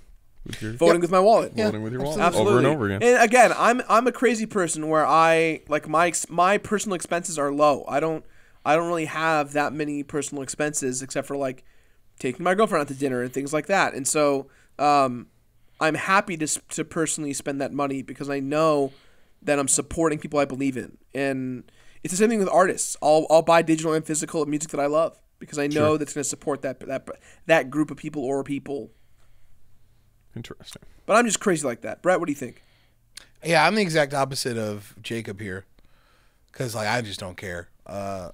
With my wallet. Voting with your wallet. Absolutely. Over and over again. And again, I'm a crazy person where I like my personal expenses are low. I don't really have that many personal expenses except for like taking my girlfriend out to dinner and things like that. And so I'm happy to personally spend that money because I know that I'm supporting people I believe in. And it's the same thing with artists. I'll buy digital and physical music that I love because I know that's going to support that group of people or people. Interesting. But I'm just crazy like that. Brett, what do you think? Yeah, I'm the exact opposite of Jacob here, because like I just don't care. I'm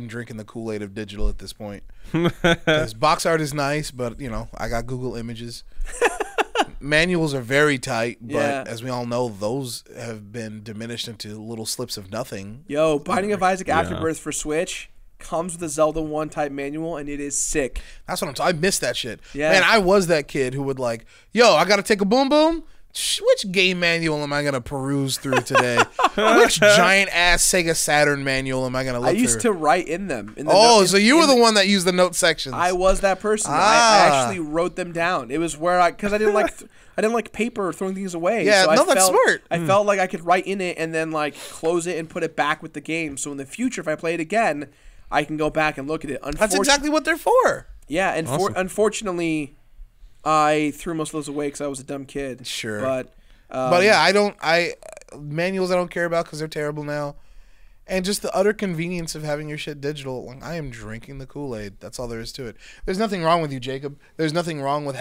drinking the Kool-Aid of digital at this point. Because box art is nice, but you know I got Google Images. Manuals are very tight, but as we all know, those have been diminished into little slips of nothing. Yo, Binding of Isaac Afterbirth for Switch comes with a Zelda 1 type manual, and it is sick. That's what I'm talking. I missed that shit. Yeah. Man, I was that kid who would like, yo, I got to take a boom boom. Which game manual am I going to peruse through today? Which giant ass Sega Saturn manual am I going to look through? I used to write in them. So you were the one that used the note sections. I was that person. I actually wrote them down. It was where because I didn't like paper or throwing things away. Yeah, so that's smart. I felt like I could write in it and then like close it and put it back with the game. So in the future, if I play it again, I can go back and look at it. That's exactly what they're for. Yeah, and awesome. Unfortunately, I threw most of those away because I was a dumb kid. Sure. But yeah, manuals I don't care about because they're terrible now. And just the utter convenience of having your shit digital. Like, I am drinking the Kool-Aid. That's all there is to it. There's nothing wrong with you, Jacob. There's nothing wrong with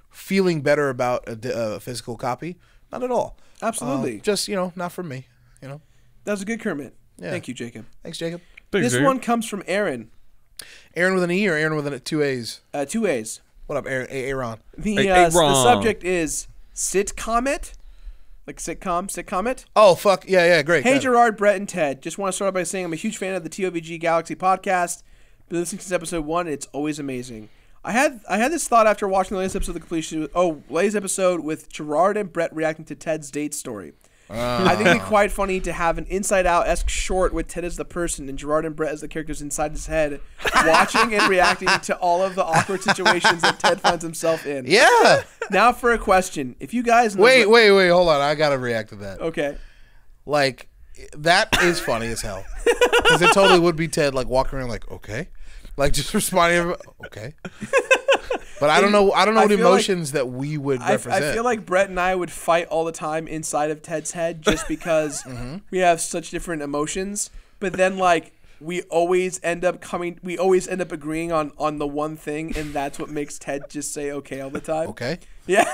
feeling better about a physical copy. Not at all. Absolutely. Just, not for me. That was a good Kermit. Yeah. Thank you, Jacob. Thanks, Jacob. Thanks, This Jacob. one comes from Aaron. Aaron with an E or Aaron with two A's? 2 A's. What up, Aaron? The Ron. subject is Sitcomet. Like Sitcomet. Oh, fuck. Yeah, great. Hey, Got it. Gerard, Brett, and Ted. Just want to start by saying I'm a huge fan of the TOVG Galaxy podcast. Been listening since episode 1, and it's always amazing. I had this thought after watching the latest episode of the latest episode with Jirard and Brett reacting to Ted's date story. I think it'd be quite funny to have an Inside Out-esque short with Ted as the person and Gerard and Brett as the characters inside his head, watching and reacting to all of the awkward situations that Ted finds himself in. Yeah. Now for a question. If you guys know Wait, hold on. I gotta react to that. Okay. Like, that is funny as hell. Because it totally would be Ted, like, walking around like, okay. Like, just responding, okay. But I don't know what emotions that we would represent. I feel like Brett and I would fight all the time inside of Ted's head just because we have such different emotions. But then, like, we always end up agreeing on the one thing, and that's what makes Ted just say okay all the time. Okay. Yeah.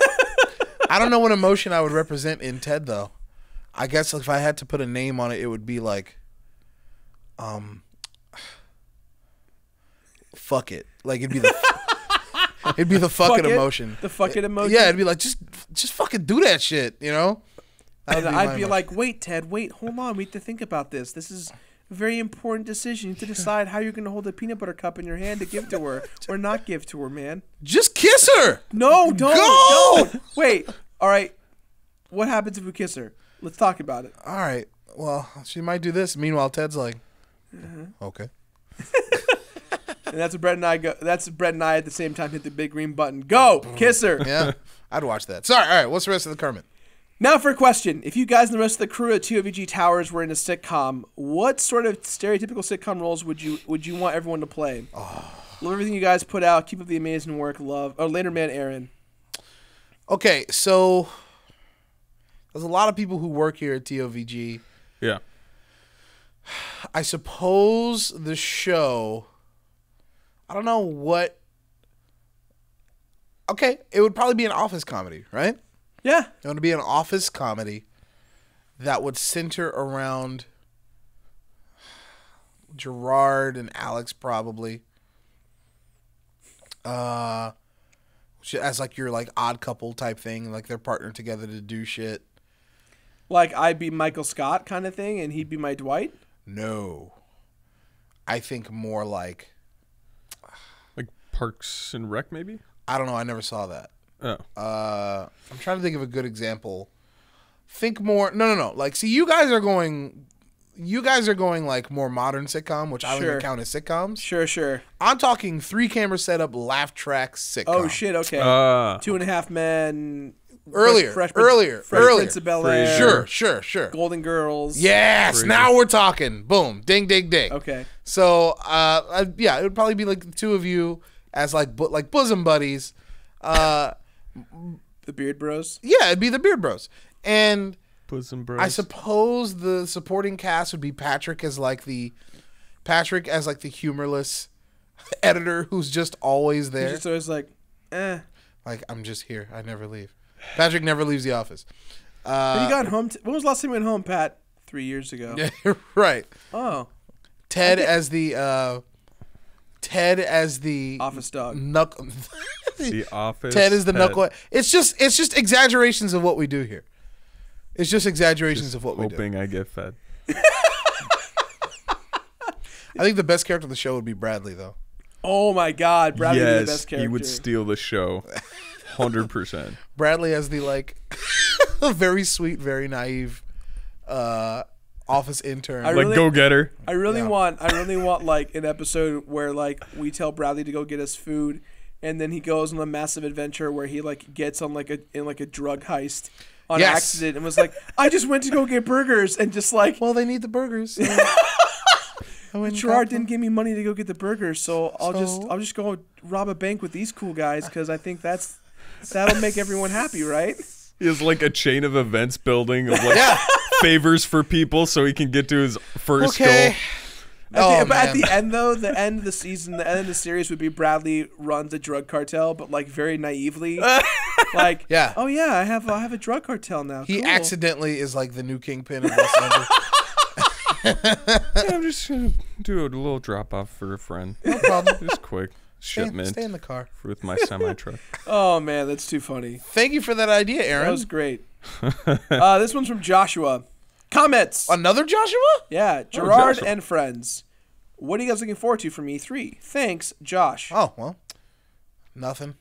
I don't know what emotion I would represent in Ted, though. I guess if I had to put a name on it, it would be like, fuck it. Like, it'd be the fucking emotion. The fucking emotion. Yeah, it'd be like, just fucking do that shit, you know? And I'd be like, wait, Ted, wait, hold on. We have to think about this. This is a very important decision. You have to decide how you're going to hold a peanut butter cup in your hand to give to her or not give to her, man. Just kiss her. No, don't. Go! Don't. Wait. All right. What happens if we kiss her? Let's talk about it. All right. Well, she might do this. Meanwhile, Ted's like, okay. And that's what Brett and I go. That's Brett and I at the same time hit the big green button. Go kiss her. Yeah, I'd watch that. Sorry. All right. What's the rest of the comment? Now for a question. If you guys and the rest of the crew at TOVG Towers were in a sitcom, what sort of stereotypical sitcom roles would you want everyone to play? Oh. Love everything you guys put out. Keep up the amazing work. Love. Oh, later man, Aaron. Okay, so there's a lot of people who work here at TOVG. Yeah. I suppose the show, I don't know what. Okay, it would probably be an office comedy, right? Yeah. It would be an office comedy that would center around Gerard and Alex, probably. As like your like odd couple type thing, like they're partnered together to do shit. Like I'd be Michael Scott kind of thing, and he'd be my Dwight. No, I think more like Parks and Rec, maybe. I don't know. I never saw that. Oh. I'm trying to think of a good example. Think more. No. Like, see, you guys are going like more modern sitcom, which I don't even count as sitcoms. Sure. I'm talking 3-camera setup, laugh track sitcom. Oh shit. Okay. 2.5 Men. Earlier. Fresh Prince of Bel-Air. Sure. Golden Girls. Yes. Now we're talking. Boom. Ding. Okay. So, yeah, it would probably be like the two of you as like bosom buddies. The Beard Bros. Yeah, it'd be the Beard Bros. And Bosom Bros. I suppose the supporting cast would be Patrick as like the humorless editor who's just always there. He's just always like, Like, I'm just here. I never leave. Patrick never leaves the office. But he got home. When was the last time you went home, Pat? 3 years ago. Yeah, right. Oh. Ted as the office dog. The office. Ted is the pet. knuckle. It's just exaggerations of what we do here. It's just exaggerations Just of what we do. hoping I get fed. I think the best character of the show would be Bradley, though. Oh my God, Bradley would be the best Yes, character. he would steal the show. 100%. Bradley as the like a very sweet, very naive office intern. Like go getter. I really want like an episode where like we tell Bradley to go get us food, and then he goes on a massive adventure where he like gets on like a drug heist on accident and was like, I just went to go get burgers and just like, well, they need the burgers. Gerard didn't give me money to go get the burgers, so I'll just go rob a bank with these cool guys because I think that'll make everyone happy, right? He has like a chain of events building of like favors for people so he can get to his first goal. At the end though, the end of the season, the end of the series would be Bradley runs a drug cartel, but like very naively, like, oh yeah, I have a drug cartel now. He cool. accidentally is like the new kingpin of Los Angeles. I'm just gonna do a little drop off for a friend. No problem. Just quick shipment. Stay in the car. With my semi truck. Oh man, that's too funny. Thank you for that idea, Aaron. That was great. This one's from Joshua. Comets. Another Joshua? Yeah, Gerard Joshua. and friends. What are you guys looking forward to from E3? Thanks, Josh. Oh, well, nothing.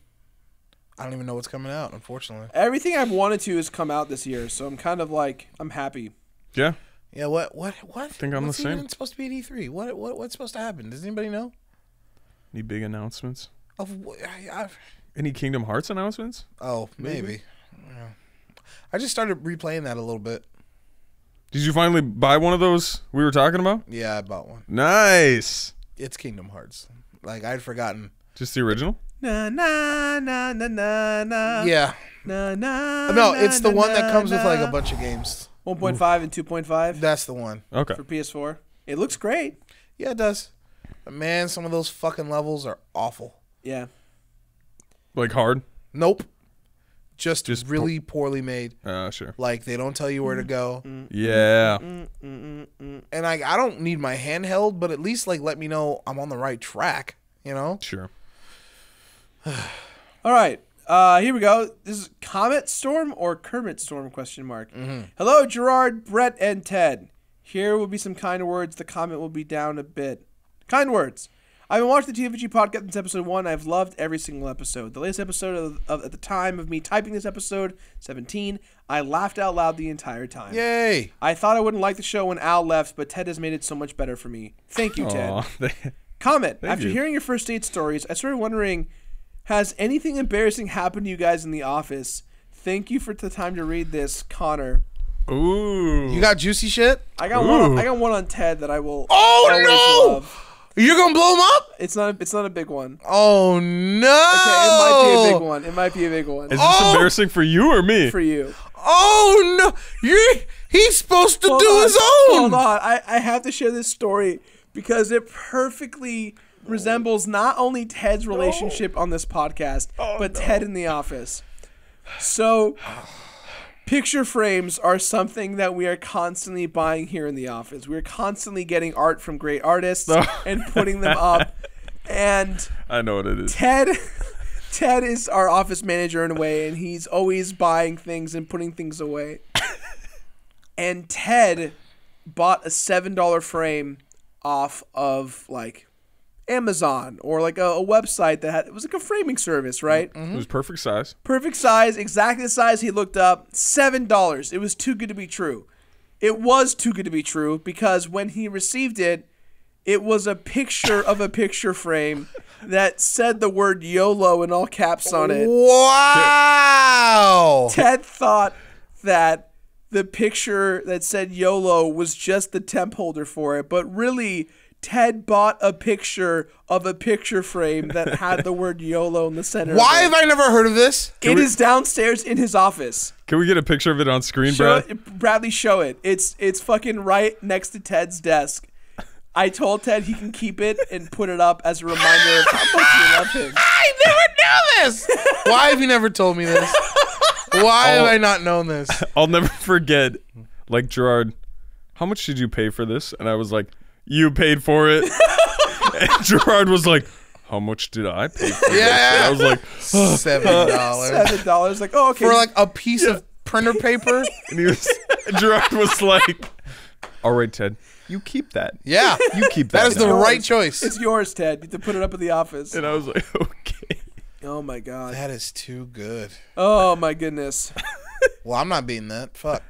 I don't even know what's coming out, unfortunately. Everything I've wanted to has come out this year, so I'm kind of like, I'm happy. Yeah. Yeah, what? I think I'm what's the same. even supposed to be at E3? What's supposed to happen? Does anybody know? Any big announcements? I've Any Kingdom Hearts announcements? Oh, maybe. Yeah. I just started replaying that a little bit. Did you finally buy one of those we were talking about? Yeah, I bought one. Nice. It's Kingdom Hearts. Like, I'd forgotten. Just the original? Na na na na na na. Yeah. Na na. No, it's the na, one that na, comes with, like, na. a bunch of games. 1.5 and 2.5 That's the one. Okay. for PS4. It looks great. Yeah, it does. But, man, some of those fucking levels are awful. Yeah. Like hard? Nope. Just Just really poorly made. Sure. Like, they don't tell you where to go. Yeah. And I don't need my handheld, but at least, like, let me know I'm on the right track, you know? Sure. All right. Here we go. This is Comet Storm or Kermit Storm ? Hello, Gerard, Brett, and Ted. Here will be some kind words. The comment will be down a bit. Kind words. I've been watching the TFG podcast since episode 1. I've loved every single episode. The latest episode at the time of me typing this episode, 17, I laughed out loud the entire time. Yay. I thought I wouldn't like the show when Al left, but Ted has made it so much better for me. Thank you, Ted. Aw. Comment. Thank After you. hearing your first date stories, I started wondering, has anything embarrassing happened to you guys in the office? Thank you for the time to read this, Connor. Ooh. You got juicy shit? I got one on Ted that I will always love. You're going to blow him up? It's not a big one. Oh, no. Okay, it might be a big one. It might be a big one. Is this embarrassing for you or me? For you. Oh, no. He's supposed to Hold do on, his own. Hold on. I have to share this story because it perfectly resembles not only Ted's relationship on this podcast, but Ted in the office. So, picture frames are something that we are constantly buying here in the office. We're constantly getting art from great artists and putting them up. And I know what it is. Ted is our office manager in a way, and he's always buying things and putting things away. And Ted bought a $7 frame off of like Amazon or like a website that it was like a framing service, right? It was perfect size. Perfect size, exactly the size he looked up. $7. It was too good to be true. It was too good to be true because when he received it, it was a picture of a picture frame that said the word YOLO in all caps on it. Wow. Ted thought that the picture that said YOLO was just the temp holder for it, but really, Ted bought a picture of a picture frame that had the word YOLO in the center. Why have I never heard of this? It is downstairs in his office. Can we get a picture of it on screen, Show Brad? it, Bradley, show it. It's fucking right next to Ted's desk. I told Ted he can keep it and put it up as a reminder of how much we love him. I never knew this. Why have you never told me this? Why have I not known this? I'll never forget, like, Gerard, how much did you pay for this? And I was like, you paid for it. And Gerard was like, how much did I pay for this? And I was like, $7. $7. Like, oh, okay. For like a piece of printer paper? and Gerard was like, all right, Ted, you keep that. Yeah. You keep that. That is the now." right choice. It's yours, Ted. You have to put it up at the office. And I was like, okay. Oh, my God. That is too good. Oh, my goodness. Well, I'm not beating that. Fuck.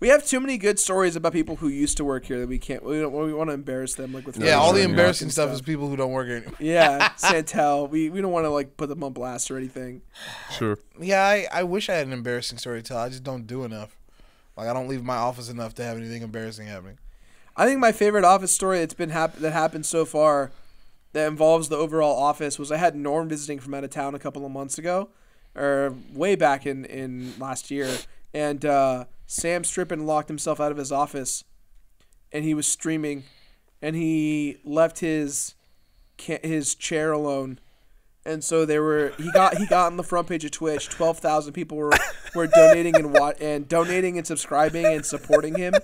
We have too many good stories about people who used to work here that we can't. We want to embarrass them, like with Yeah, all the Yeah. embarrassing stuff is people who don't work here anymore. Yeah, Santel. We don't want to like put them on blast or anything. Sure. Yeah, I wish I had an embarrassing story to tell. I just don't do enough. Like, I don't leave my office enough to have anything embarrassing happening. I think my favorite office story that's been that happened so far that involves the overall office was I had Norm visiting from out of town a couple of months ago, or way back in last year, and Sam Strippin locked himself out of his office, and he was streaming, and he left his chair alone, and so he got on the front page of Twitch. 12,000 people were donating and donating and subscribing and supporting him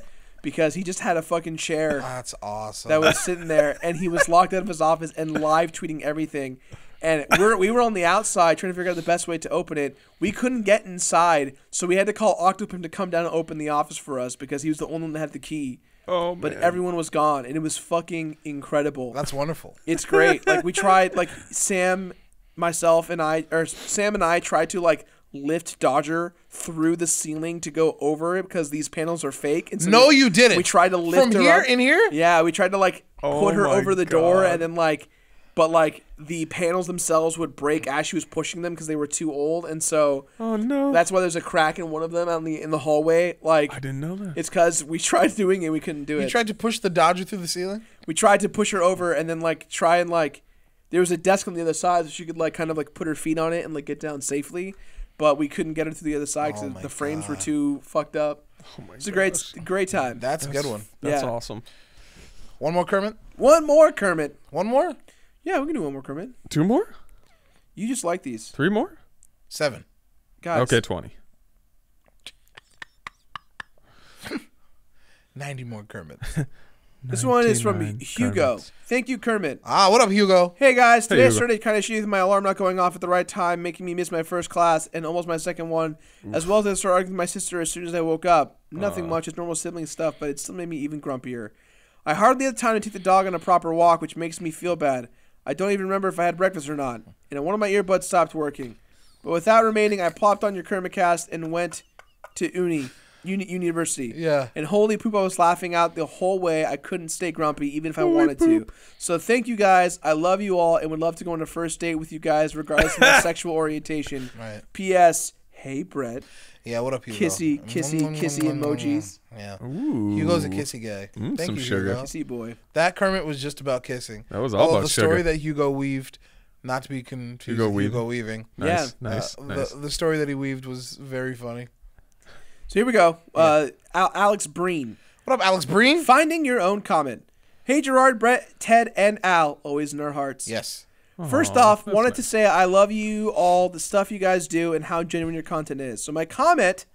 because he just had a fucking chair That's awesome. that was sitting there, and he was locked out of his office and live tweeting everything. And we were on the outside trying to figure out the best way to open it. We couldn't get inside, so we had to call Octopim to come down and open the office for us because he was the only one that had the key. Oh, But man. everyone was gone, and it was fucking incredible. That's wonderful. It's great. Like, we tried, like, Sam and I tried to, like, lift Dodger through the ceiling to go over it because these panels are fake. And so No, you didn't. We tried to lift From her here up. in here? Yeah, we tried to, like, Oh put her my over the door, God. and then, like, but, like, the panels themselves would break as she was pushing them because they were too old, and so Oh, no. that's why there's a crack in one of them in the hallway. Like, I didn't know that. it's because we tried doing it, we couldn't do it. You tried to push the Dodger through the ceiling? We tried to push her over and then like try and like there was a desk on the other side so she could like kind of like put her feet on it and like get down safely, but we couldn't get her to the other side because Oh the my frames were God. too fucked up. Oh my It's a gosh. great time. That's a good one. That's Yeah. awesome. One more, Kermit? One more, Kermit. One more? Yeah, we can do one more, Kermit. 2 more? You just like these 3 more? 7. guys. Okay, 20. 90 more, Kermit. This one is from 99 Hugo. Kermits. Thank you, Kermit. What up, Hugo? Hey guys, today I Hugo. started kind of shitty with my alarm not going off at the right time, making me miss my first class and almost my second one, as well as I started arguing with my sister as soon as I woke up. Nothing much, it's normal sibling stuff, but it still made me even grumpier. I hardly had time to take the dog on a proper walk, which makes me feel bad. I don't even remember if I had breakfast or not, and one of my earbuds stopped working. But without remaining, I plopped on your Kermitcast and went to University. Yeah. And holy poop, I was laughing out the whole way. I couldn't stay grumpy even if I wanted to. So thank you guys. I love you all and would love to go on a first date with you guys regardless of my sexual orientation. Right. P.S. Hey, Brett. Yeah, what up, Hugo? Kissy emojis. Yeah. Ooh. Hugo's a kissy guy. Thank some you, sugar. Hugo. Kissy boy. That Kermit was just about kissing. That was all Although about the story sugar. that Hugo weaved, not to be confused Hugo with weaving. Hugo weaving. Nice, Yeah. nice, nice. The story that he weaved was very funny. So here we go. Alex Breen. What up, Alex Breen? Finding your own comment. Hey, Gerard, Brett, Ted, and Al. Always in our hearts. Yes. First off, wanted to say I love you all, the stuff you guys do, and how genuine your content is. So my comment,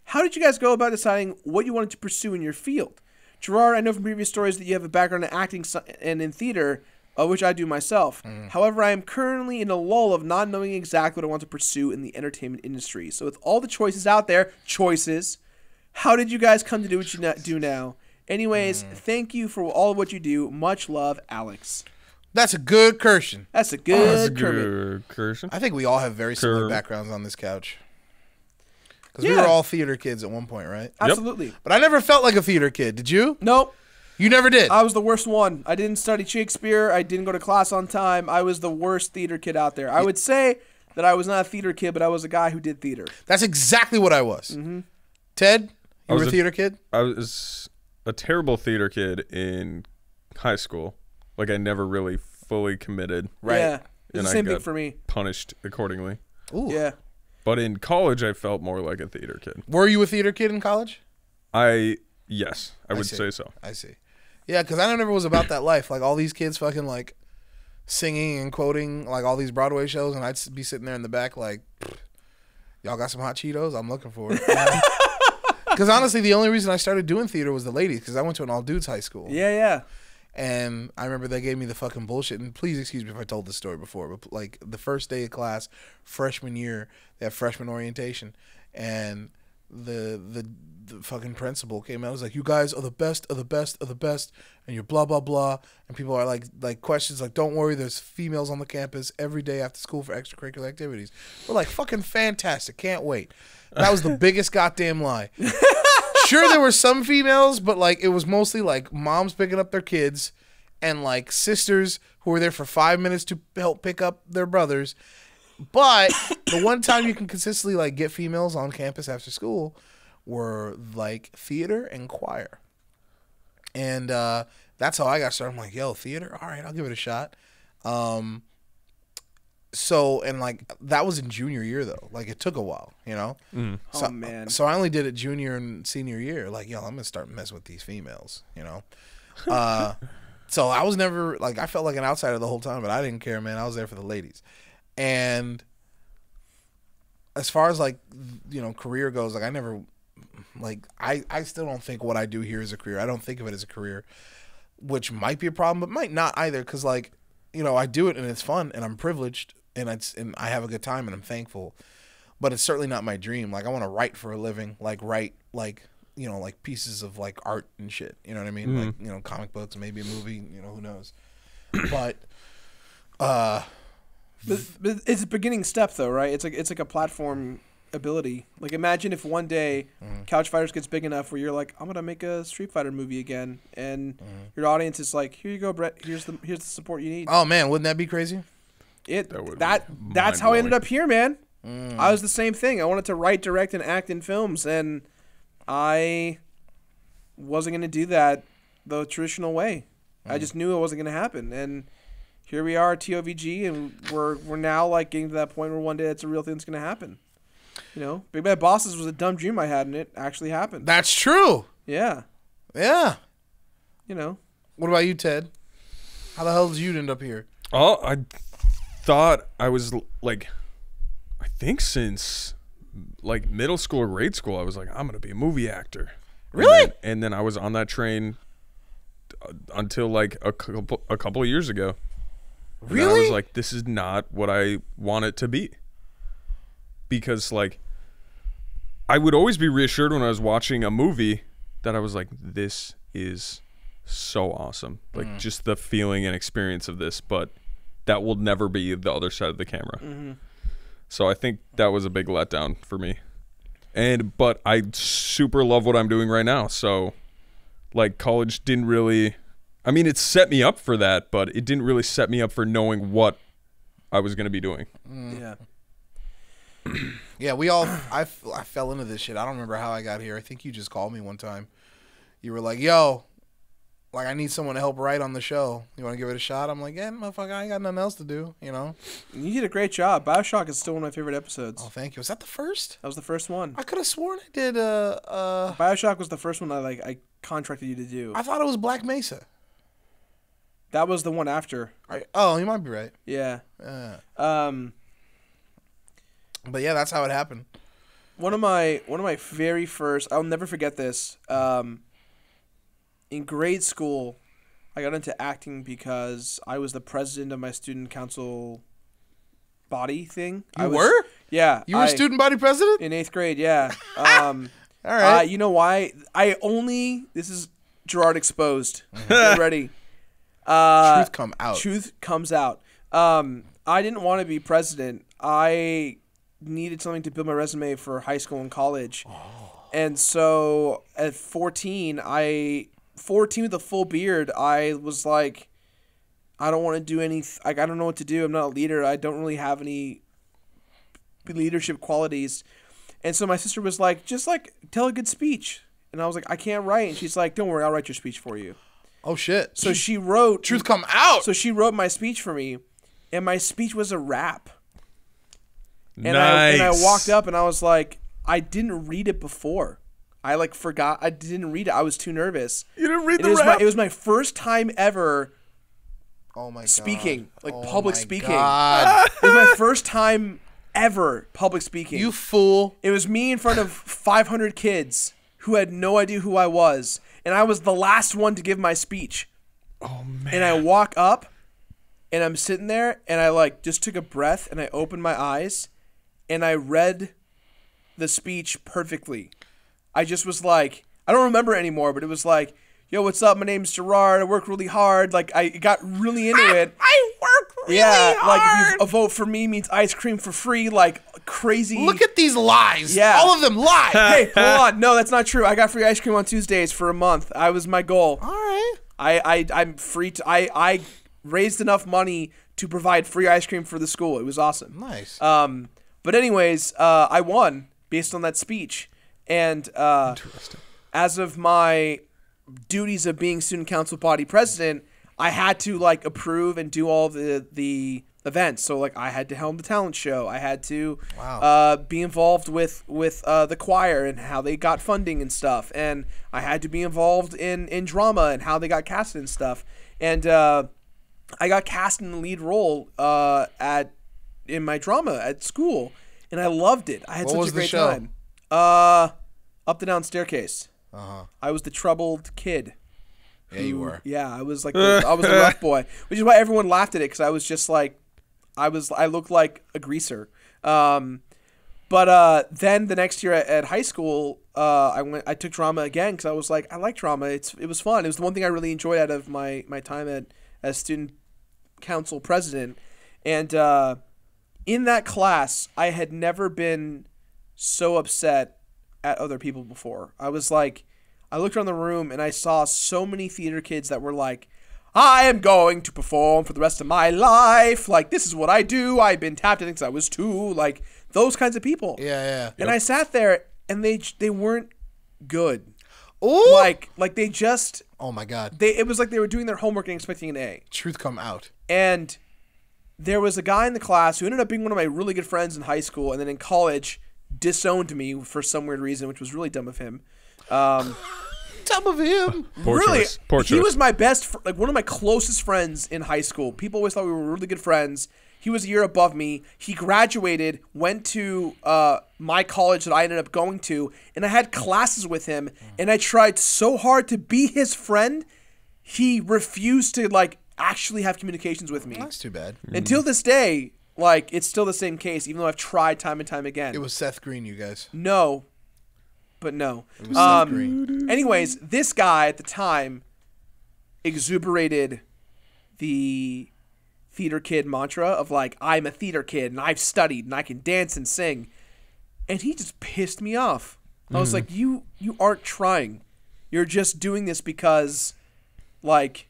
how did you guys go about deciding what you wanted to pursue in your field? Gerard, I know from previous stories that you have a background in acting and in theater, which I do myself. However, I am currently in a lull of not knowing exactly what I want to pursue in the entertainment industry. So with all the choices out there, how did you guys come to do what you do now? Anyways, thank you for all of what you do. Much love, Alex. That's a good Kirshen. That's a That's a good Kermit. good Kirsten. I think we all have very similar Kerr. backgrounds on this couch. Because we Yeah. were all theater kids at one point, right? Absolutely. But I never felt like a theater kid. Did you? Nope. You never did. I was the worst one. I didn't study Shakespeare. I didn't go to class on time. I was the worst theater kid out there. I would say that I was not a theater kid, but I was a guy who did theater. That's exactly what I was. Ted, you was were a a- theater kid? I was a terrible theater kid in high school. Like, I never really fully committed. Right. Yeah. It's And the I same thing got for me. Punished accordingly. Ooh. Yeah. But in college, I felt more like a theater kid. Were you a theater kid in college? Yes, I would see. say so. I see. Yeah, because I never was about that life. Like all these kids fucking like singing and quoting like all these Broadway shows, and I'd be sitting there in the back like, y'all got some hot Cheetos? I'm looking for it. Because honestly, the only reason I started doing theater was the ladies, because I went to an all dudes high school. Yeah, yeah. And I remember they gave me the fucking bullshit. And please excuse me if I told this story before, but like the first day of class, freshman year, they have freshman orientation, and the fucking principal came out and was like, "You guys are the best of the best of the best, and you're blah blah blah." And people are like questions like, "Don't worry, there's females on the campus every day after school for extracurricular activities." We're like, "Fucking fantastic, can't wait." That was the biggest goddamn lie. Sure, there were some females, but like it was mostly like moms picking up their kids and like sisters who were there for 5 minutes to help pick up their brothers. But the one time you can consistently like get females on campus after school were like theater and choir. And that's how I got started. I'm like, yo, theater? All right, I'll give it a shot. So, and like that was in junior year though. Like it took a while, you know? So, Oh, man. So I only did it junior and senior year. Like, yo, I'm going to start messing with these females, you know? So I was never, like, I felt like an outsider the whole time, but I didn't care, man. I was there for the ladies. And as far as like, you know, career goes, like I never Like I still don't think what I do here is a career. I don't think of it as a career, which might be a problem, but might not either. Because like, you know, I do it and it's fun and I'm privileged and I have a good time and I'm thankful. But it's certainly not my dream. Like I want to write for a living. Like write like, you know, like pieces of like art and shit. You know what I mean? Like, you know, comic books, maybe a movie. You know, who knows? But it's a beginning step, though, right? It's like a platform ability. Like, imagine if one day Couch Fighters gets big enough where you're like, I'm gonna make a Street Fighter movie again, and your audience is like, here you go, Brett. Here's the support you need. Oh man, wouldn't that be crazy? That's how I ended up here, man. I was the same thing. I wanted to write, direct, and act in films, and I wasn't gonna do that the traditional way. I just knew it wasn't gonna happen, and here we are at TOVG, and we're now like getting to that point where one day it's a real thing that's gonna happen. You know, Big Bad Bosses was a dumb dream I had, and it actually happened. That's true. Yeah. Yeah. You know. What about you, Ted? How the hell did you end up here? Oh, I thought I was like, I think since like middle school or grade school, I was like, I'm gonna be a movie actor. Really? And then I was on that train until like a couple of years ago. Really? And I was like, this is not what I want it to be. Because like, I would always be reassured when I was watching a movie that I was like, this is so awesome. Like just the feeling and experience of this, but that will never be the other side of the camera. So I think that was a big letdown for me. But I super love what I'm doing right now. So like college didn't really, I mean, it set me up for that, but it didn't really set me up for knowing what I was going to be doing. Yeah. Yeah, I fell into this shit. I don't remember how I got here. I think you just called me one time. You were like, yo, like I need someone to help write on the show. You want to give it a shot? I'm like, yeah, motherfucker, I ain't got nothing else to do, you know? You did a great job. BioShock is still one of my favorite episodes. Oh, thank you. Was that the first? That was the first one. I could have sworn I did, BioShock was the first one I contracted you to do. I thought it was Black Mesa. That was the one after. Oh, you might be right. Yeah. But yeah, that's how it happened. One of my very first, I'll never forget this. In grade school, I got into acting because I was the president of my student council body thing. You were? Yeah. You were student body president? In 8th grade, yeah. All right. You know why? This is Gerard exposed. Get ready. Truth come out. Truth comes out. I didn't want to be president. I needed something to build my resume for high school and college. And so at 14 with a full beard, I was like, I don't want to do I don't know what to do. I'm not a leader. I don't really have any leadership qualities. And so my sister was like, just like tell a good speech. And I was like, I can't write. And she's like, don't worry, I'll write your speech for you. Oh shit. So she wrote Truth come out. So she wrote my speech for me, and my speech was a rap. And Nice. I walked up and I was like, I didn't read it before. I like forgot. I didn't read it. I was too nervous. You didn't read the rap? It was my first time ever Oh my god. speaking, like public speaking. God. It was my first time ever public speaking. You fool. It was me in front of 500 kids who had no idea who I was, and I was the last one to give my speech. Oh man. And I walk up, and I'm sitting there, and I like just took a breath, and I opened my eyes, and I read the speech perfectly. I just was like, I don't remember it anymore, but it was like, yo, what's up? My name's Jirard. I work really hard. Like, I got really into it. I work really hard. Like, a vote for me means ice cream for free. Like, crazy. Look at these lies. Yeah. All of them lie. Hey, hold on. No, that's not true. I got free ice cream on Tuesdays for a month. I was my goal. All right. I'm free to. I raised enough money to provide free ice cream for the school. It was awesome. Nice. But anyways, I won based on that speech. And Interesting. as of my duties of being student council body president, I had to like approve and do all the events. So like I had to helm the talent show. I had to be involved with the choir and how they got funding and stuff. And I had to be involved in drama and how they got casted and stuff. And I got cast in the lead role in my drama at school, and I loved it. I had such a great time. up the down staircase. I was the troubled kid. Yeah, you were. Yeah, I was like I was the rough boy, which is why everyone laughed at it because I was just like I looked like a greaser. But then the next year at high school, I took drama again because I was like I like drama. It was fun. It was the one thing I really enjoyed out of my time as student council president, and in that class I had never been so upset at other people before. I was like, I looked around the room and I saw so many theater kids that were like, I am going to perform for the rest of my life. Like, this is what I do. I've been tapped in since I was 2. Like, those kinds of people. Yeah. And I sat there and they weren't good. Ooh. Like they just. Oh my God. It was like they were doing their homework and expecting an A. Truth come out. And there was a guy in the class who ended up being one of my really good friends in high school, and then in college disowned me for some weird reason, which was really dumb of him. Dumb of him. Poor Really, choice. Poor he choice. was my best, like one of my closest friends in high school. People always thought we were really good friends. He was a year above me. He graduated, went to my college that I ended up going to, and I had classes with him. And I tried so hard to be his friend. He refused to like actually have communications with me. That's too bad. Until this day, like it's still the same case, even though I've tried time and time again. It was Seth Green, you guys. No. But no. It was Seth Green. Anyways, this guy at the time exuberated the theater kid mantra of like, I'm a theater kid and I've studied and I can dance and sing. And he just pissed me off. I was like, you aren't trying. You're just doing this because like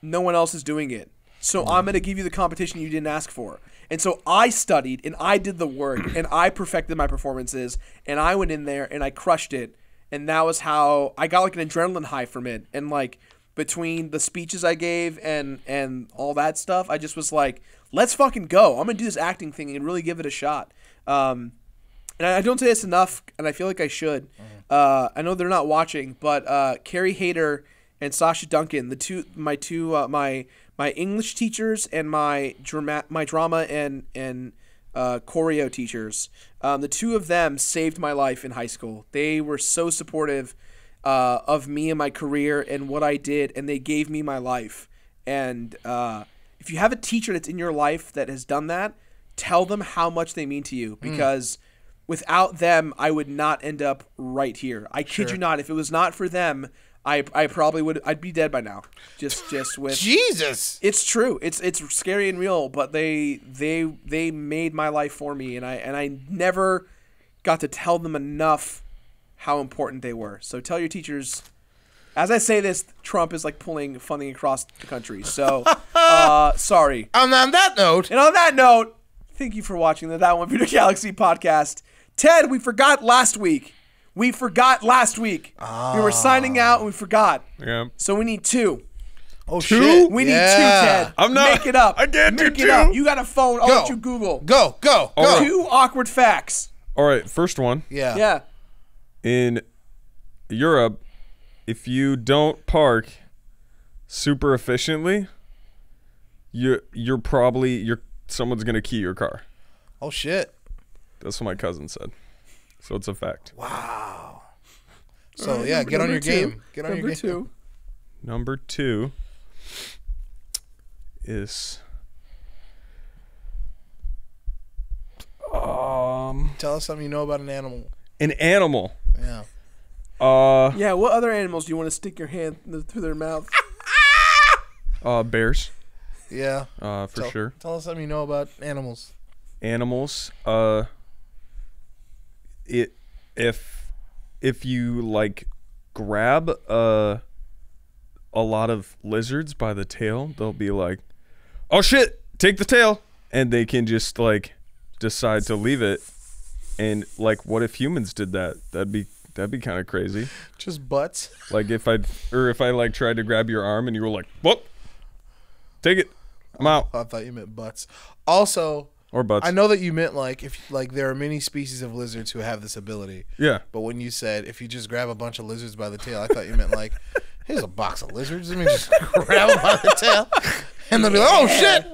no one else is doing it. So I'm going to give you the competition you didn't ask for. And so I studied and I did the work and I perfected my performances and I went in there and I crushed it. And that was how I got like an adrenaline high from it. And like between the speeches I gave and all that stuff, I just was like, let's fucking go. I'm going to do this acting thing and really give it a shot. And I don't say this enough, and I feel like I should. I know they're not watching, but Carrie Hayter and Sasha Duncan, my English teachers and my drama and choreo teachers, the two of them saved my life in high school. They were so supportive of me and my career and what I did, and they gave me my life. And if you have a teacher that's in your life that has done that, tell them how much they mean to you, because without them, I would not end up right here. I kid you not. If it was not for them, I probably would. I'd be dead by now. Just with Jesus. It's true. It's scary and real. But they made my life for me, and I never got to tell them enough how important they were. So tell your teachers. As I say this, Trump is like pulling funding across the country. So sorry. And on that note, thank you for watching the That One Video Galaxy podcast. Ted, we forgot last week. We were signing out and we forgot. Yeah. So we need 2. oh shit, We need 2, Ted. I'm not. Make it up. I can't do Make it 2. up. You got a phone. I'll Go. let you Google. Go. right. 2 awkward facts. All right. First one. Yeah. Yeah. In Europe, if you don't park super efficiently, someone's gonna key your car. Oh shit. That's what my cousin said. So it's a fact. Wow. So yeah, get on your game. Get on your game. 2. Number 2 is Tell us something you know about an animal. an animal. Yeah. Yeah, what other animals do you want to stick your hand through their mouth? Bears. Yeah. For sure. Tell us something you know about animals. Animals. If you like grab a lot of lizards by the tail, they'll be like, "Oh shit, take the tail," and they can just like decide to leave it. And like, what if humans did that? That'd be kind of crazy. Just butts. Like if I like tried to grab your arm and you were like, "What? Take it, I'm out." I thought you meant butts. Also, Or butts. I know that you meant like if like there are many species of lizards who have this ability. Yeah. But when you said if you just grab a bunch of lizards by the tail, I thought you meant like here's a box of lizards. Let me just grab them by the tail, and they'll be like, "Oh shit!"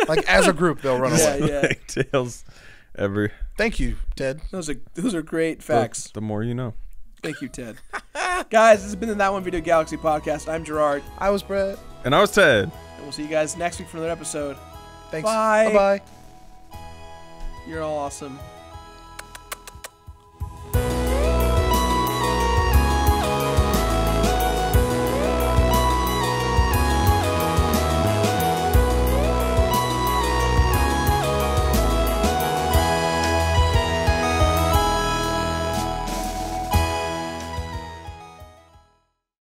Like as a group, they'll run away. Yeah. Tails. Thank you, Ted. Those are great facts. The more you know. Thank you, Ted. Guys, this has been the That One Video Galaxy podcast. I'm Gerard. I was Brett. And I was Ted. And we'll see you guys next week for another episode. Thanks. Bye. Bye-bye. You're all awesome.